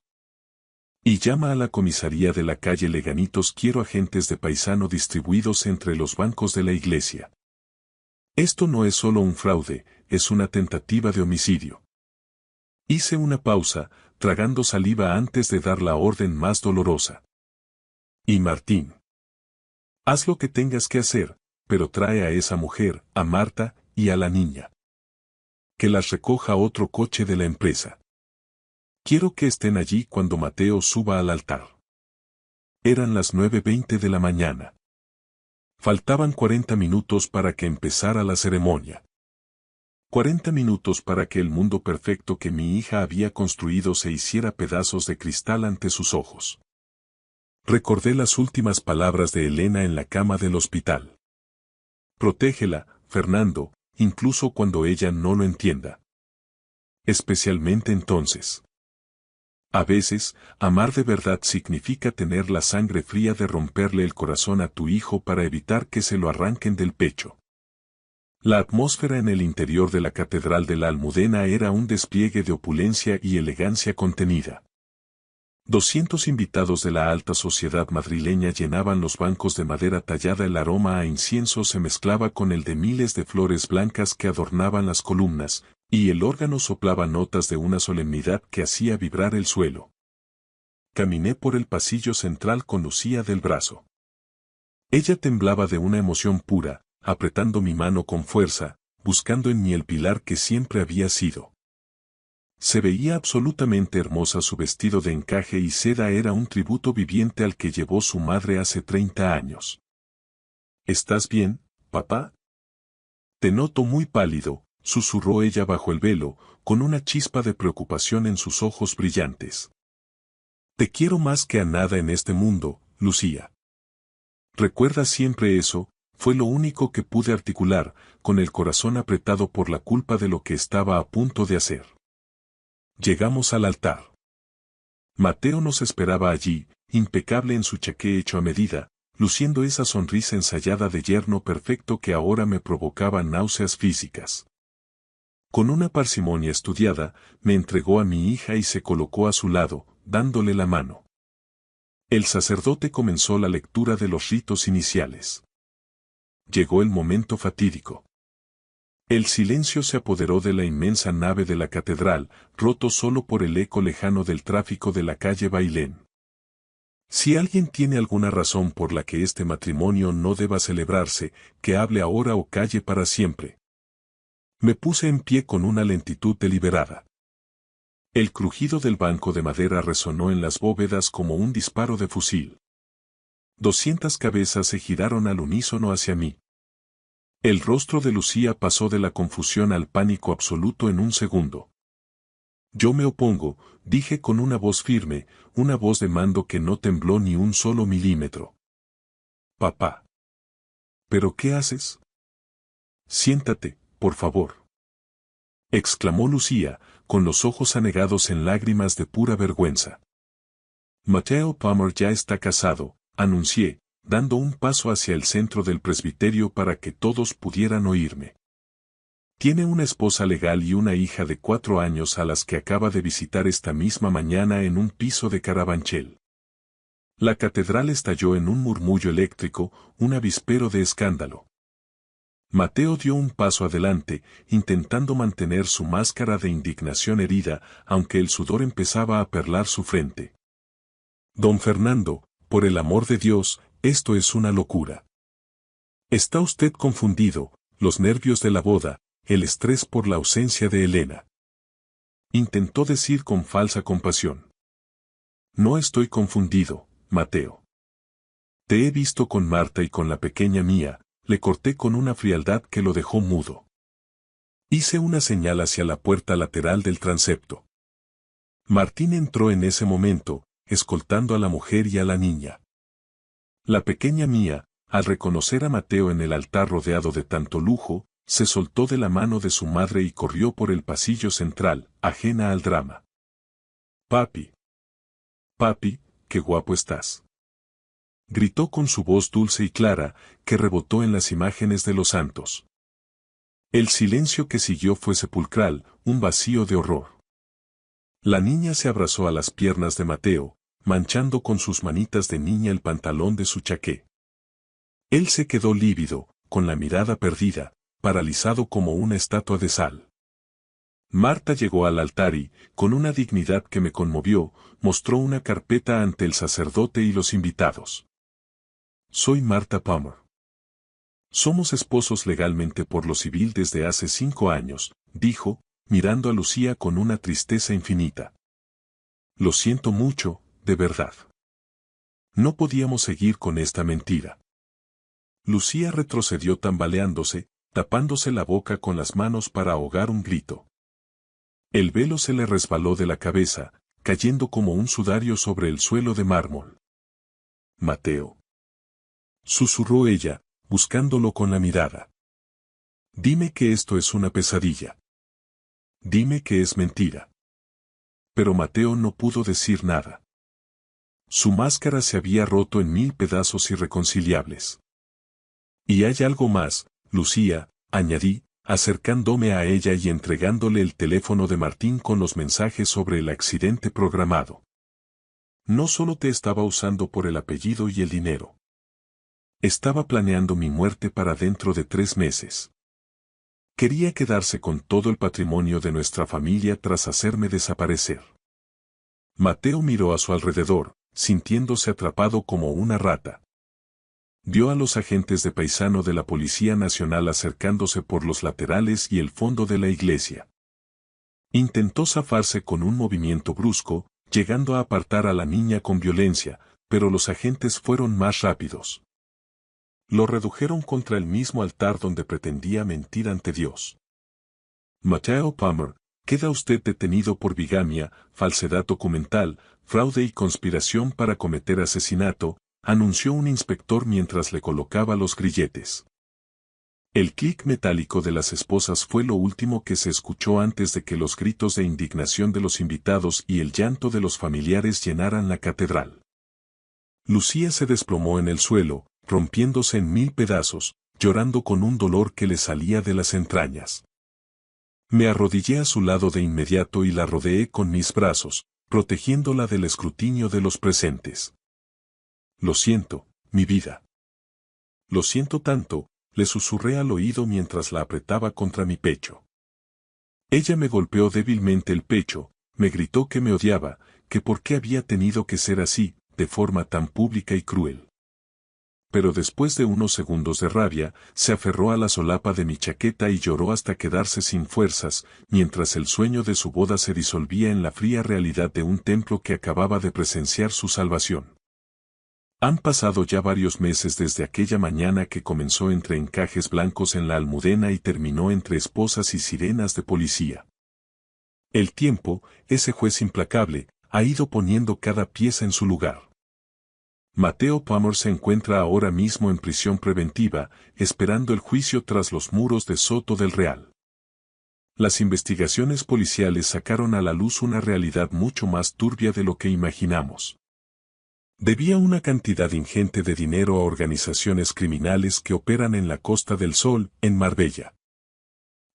Y llama a la comisaría de la calle Leganitos. Quiero agentes de paisano distribuidos entre los bancos de la iglesia. Esto no es solo un fraude, es una tentativa de homicidio. Hice una pausa, tragando saliva antes de dar la orden más dolorosa. Y Martín. Haz lo que tengas que hacer, pero trae a esa mujer, a Marta, y a la niña. Que las recoja otro coche de la empresa. Quiero que estén allí cuando Mateo suba al altar. Eran las 9:20 de la mañana. Faltaban 40 minutos para que empezara la ceremonia. 40 minutos para que el mundo perfecto que mi hija había construido se hiciera pedazos de cristal ante sus ojos. Recordé las últimas palabras de Elena en la cama del hospital. Protégela, Fernando, incluso cuando ella no lo entienda. Especialmente entonces. A veces, amar de verdad significa tener la sangre fría de romperle el corazón a tu hijo para evitar que se lo arranquen del pecho. La atmósfera en el interior de la Catedral de la Almudena era un despliegue de opulencia y elegancia contenida. 200 invitados de la alta sociedad madrileña llenaban los bancos de madera tallada. El aroma a incienso se mezclaba con el de miles de flores blancas que adornaban las columnas, y el órgano soplaba notas de una solemnidad que hacía vibrar el suelo. Caminé por el pasillo central con Lucía del brazo. Ella temblaba de una emoción pura, apretando mi mano con fuerza, buscando en mí el pilar que siempre había sido. Se veía absolutamente hermosa, su vestido de encaje y seda era un tributo viviente al que llevó su madre hace 30 años. ¿Estás bien, papá? Te noto muy pálido, susurró ella bajo el velo, con una chispa de preocupación en sus ojos brillantes. Te quiero más que a nada en este mundo, Lucía. Recuerda siempre eso. Fue lo único que pude articular, con el corazón apretado por la culpa de lo que estaba a punto de hacer. Llegamos al altar. Mateo nos esperaba allí, impecable en su chaqué hecho a medida, luciendo esa sonrisa ensayada de yerno perfecto que ahora me provocaba náuseas físicas. Con una parsimonia estudiada, me entregó a mi hija y se colocó a su lado, dándole la mano. El sacerdote comenzó la lectura de los ritos iniciales. Llegó el momento fatídico. El silencio se apoderó de la inmensa nave de la catedral, roto solo por el eco lejano del tráfico de la calle Bailén. Si alguien tiene alguna razón por la que este matrimonio no deba celebrarse, que hable ahora o calle para siempre. Me puse en pie con una lentitud deliberada. El crujido del banco de madera resonó en las bóvedas como un disparo de fusil. 200 cabezas se giraron al unísono hacia mí. El rostro de Lucía pasó de la confusión al pánico absoluto en un segundo. Yo me opongo, dije con una voz firme, una voz de mando que no tembló ni un solo milímetro. Papá. ¿Pero qué haces? Siéntate, por favor. Exclamó Lucía, con los ojos anegados en lágrimas de pura vergüenza. Mateo Palmer ya está casado, anuncié, dando un paso hacia el centro del presbiterio para que todos pudieran oírme. Tiene una esposa legal y una hija de 4 años a las que acaba de visitar esta misma mañana en un piso de Carabanchel. La catedral estalló en un murmullo eléctrico, un avispero de escándalo. Mateo dio un paso adelante, intentando mantener su máscara de indignación erida, aunque el sudor empezaba a perlar su frente. Don Fernando, por el amor de Dios, esto es una locura. Está usted confundido, los nervios de la boda, el estrés por la ausencia de Elena. Intentó decir con falsa compasión. No estoy confundido, Mateo. Te he visto con Marta y con la pequeña mía, le corté con una frialdad que lo dejó mudo. Hice una señal hacia la puerta lateral del transepto. Martín entró en ese momento, escoltando a la mujer y a la niña. La pequeña mía, al reconocer a Mateo en el altar rodeado de tanto lujo, se soltó de la mano de su madre y corrió por el pasillo central, ajena al drama. Papi. Papi, qué guapo estás. Gritó con su voz dulce y clara, que rebotó en las imágenes de los santos. El silencio que siguió fue sepulcral, un vacío de horror. La niña se abrazó a las piernas de Mateo, manchando con sus manitas de niña el pantalón de su chaqué. Él se quedó lívido, con la mirada perdida, paralizado como una estatua de sal. Marta llegó al altar y, con una dignidad que me conmovió, mostró una carpeta ante el sacerdote y los invitados. Soy Marta Palmer. Somos esposos legalmente por lo civil desde hace 5 años, dijo, mirando a Lucía con una tristeza infinita. Lo siento mucho, de verdad. No podíamos seguir con esta mentira. Lucía retrocedió tambaleándose, tapándose la boca con las manos para ahogar un grito. El velo se le resbaló de la cabeza, cayendo como un sudario sobre el suelo de mármol. Mateo. Susurró ella, buscándolo con la mirada. Dime que esto es una pesadilla. Dime que es mentira. Pero Mateo no pudo decir nada. Su máscara se había roto en 1000 pedazos irreconciliables. Y hay algo más, Lucía, añadí, acercándome a ella y entregándole el teléfono de Martín con los mensajes sobre el accidente programado. No solo te estaba usando por el apellido y el dinero. Estaba planeando mi muerte para dentro de 3 meses. Quería quedarse con todo el patrimonio de nuestra familia tras hacerme desaparecer. Mateo miró a su alrededor, sintiéndose atrapado como una rata. Vio a los agentes de paisano de la Policía Nacional acercándose por los laterales y el fondo de la iglesia. Intentó zafarse con un movimiento brusco, llegando a apartar a la niña con violencia, pero los agentes fueron más rápidos. Lo redujeron contra el mismo altar donde pretendía mentir ante Dios. Mateo Palmer, queda usted detenido por bigamia, falsedad documental, fraude y conspiración para cometer asesinato, anunció un inspector mientras le colocaba los grilletes. El clic metálico de las esposas fue lo último que se escuchó antes de que los gritos de indignación de los invitados y el llanto de los familiares llenaran la catedral. Lucía se desplomó en el suelo, rompiéndose en 1000 pedazos, llorando con un dolor que le salía de las entrañas. Me arrodillé a su lado de inmediato y la rodeé con mis brazos, protegiéndola del escrutinio de los presentes. Lo siento, mi vida. Lo siento tanto, le susurré al oído mientras la apretaba contra mi pecho. Ella me golpeó débilmente el pecho, me gritó que me odiaba, que por qué había tenido que ser así, de forma tan pública y cruel. Pero después de unos segundos de rabia, se aferró a la solapa de mi chaqueta y lloró hasta quedarse sin fuerzas, mientras el sueño de su boda se disolvía en la fría realidad de un templo que acababa de presenciar su salvación. Han pasado ya varios meses desde aquella mañana que comenzó entre encajes blancos en la Almudena y terminó entre esposas y sirenas de policía. El tiempo, ese juez implacable, ha ido poniendo cada pieza en su lugar. Mateo Palmer se encuentra ahora mismo en prisión preventiva, esperando el juicio tras los muros de Soto del Real. Las investigaciones policiales sacaron a la luz una realidad mucho más turbia de lo que imaginamos. Debía una cantidad ingente de dinero a organizaciones criminales que operan en la Costa del Sol, en Marbella.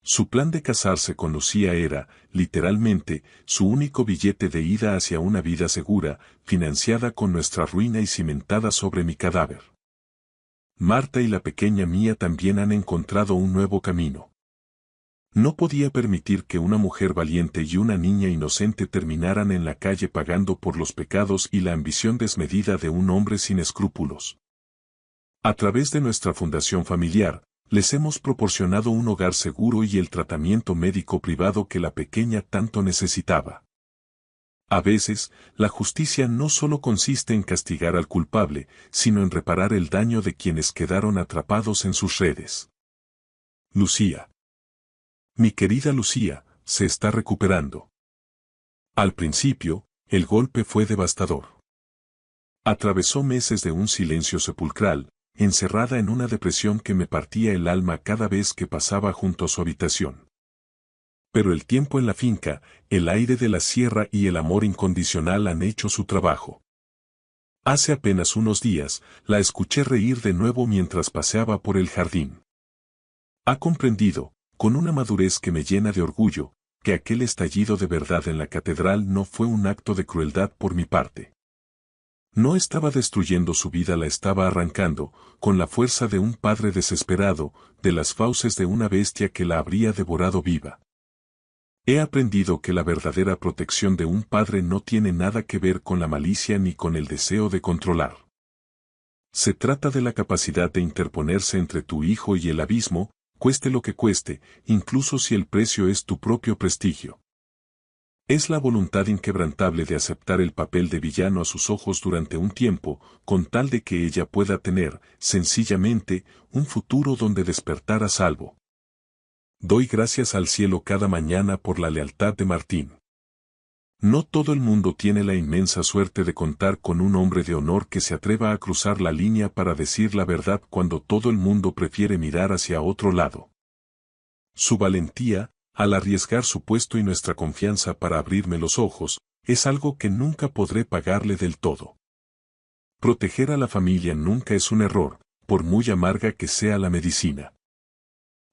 Su plan de casarse con Lucía era, literalmente, su único billete de ida hacia una vida segura, financiada con nuestra ruina y cimentada sobre mi cadáver. Marta y la pequeña Mía también han encontrado un nuevo camino. No podía permitir que una mujer valiente y una niña inocente terminaran en la calle pagando por los pecados y la ambición desmedida de un hombre sin escrúpulos. A través de nuestra fundación familiar, les hemos proporcionado un hogar seguro y el tratamiento médico privado que la pequeña tanto necesitaba. A veces, la justicia no solo consiste en castigar al culpable, sino en reparar el daño de quienes quedaron atrapados en sus redes. Lucía. Mi querida Lucía, se está recuperando. Al principio, el golpe fue devastador. Atravesó meses de un silencio sepulcral, encerrada en una depresión que me partía el alma cada vez que pasaba junto a su habitación. Pero el tiempo en la finca, el aire de la sierra y el amor incondicional han hecho su trabajo. Hace apenas unos días, la escuché reír de nuevo mientras paseaba por el jardín. Ha comprendido, con una madurez que me llena de orgullo, que aquel estallido de verdad en la catedral no fue un acto de crueldad por mi parte. No estaba destruyendo su vida, la estaba arrancando, con la fuerza de un padre desesperado, de las fauces de una bestia que la habría devorado viva. He aprendido que la verdadera protección de un padre no tiene nada que ver con la malicia ni con el deseo de controlar. Se trata de la capacidad de interponerse entre tu hijo y el abismo, cueste lo que cueste, incluso si el precio es tu propio prestigio. Es la voluntad inquebrantable de aceptar el papel de villano a sus ojos durante un tiempo, con tal de que ella pueda tener, sencillamente, un futuro donde despertar a salvo. Doy gracias al cielo cada mañana por la lealtad de Martín. No todo el mundo tiene la inmensa suerte de contar con un hombre de honor que se atreva a cruzar la línea para decir la verdad cuando todo el mundo prefiere mirar hacia otro lado. Su valentía, al arriesgar su puesto y nuestra confianza para abrirme los ojos, es algo que nunca podré pagarle del todo. Proteger a la familia nunca es un error, por muy amarga que sea la medicina.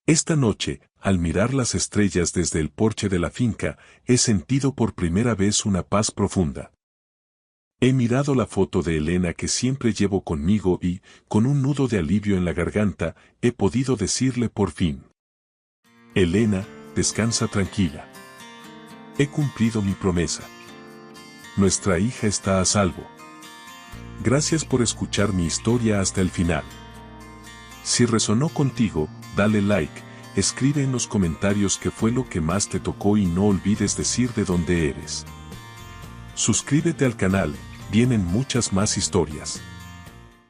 Esta noche, al mirar las estrellas desde el porche de la finca, he sentido por primera vez una paz profunda. He mirado la foto de Elena que siempre llevo conmigo y, con un nudo de alivio en la garganta, he podido decirle por fin: Elena, descansa tranquila. He cumplido mi promesa. Nuestra hija está a salvo. Gracias por escuchar mi historia hasta el final. Si resonó contigo, dale like, escribe en los comentarios qué fue lo que más te tocó y no olvides decir de dónde eres. Suscríbete al canal, vienen muchas más historias.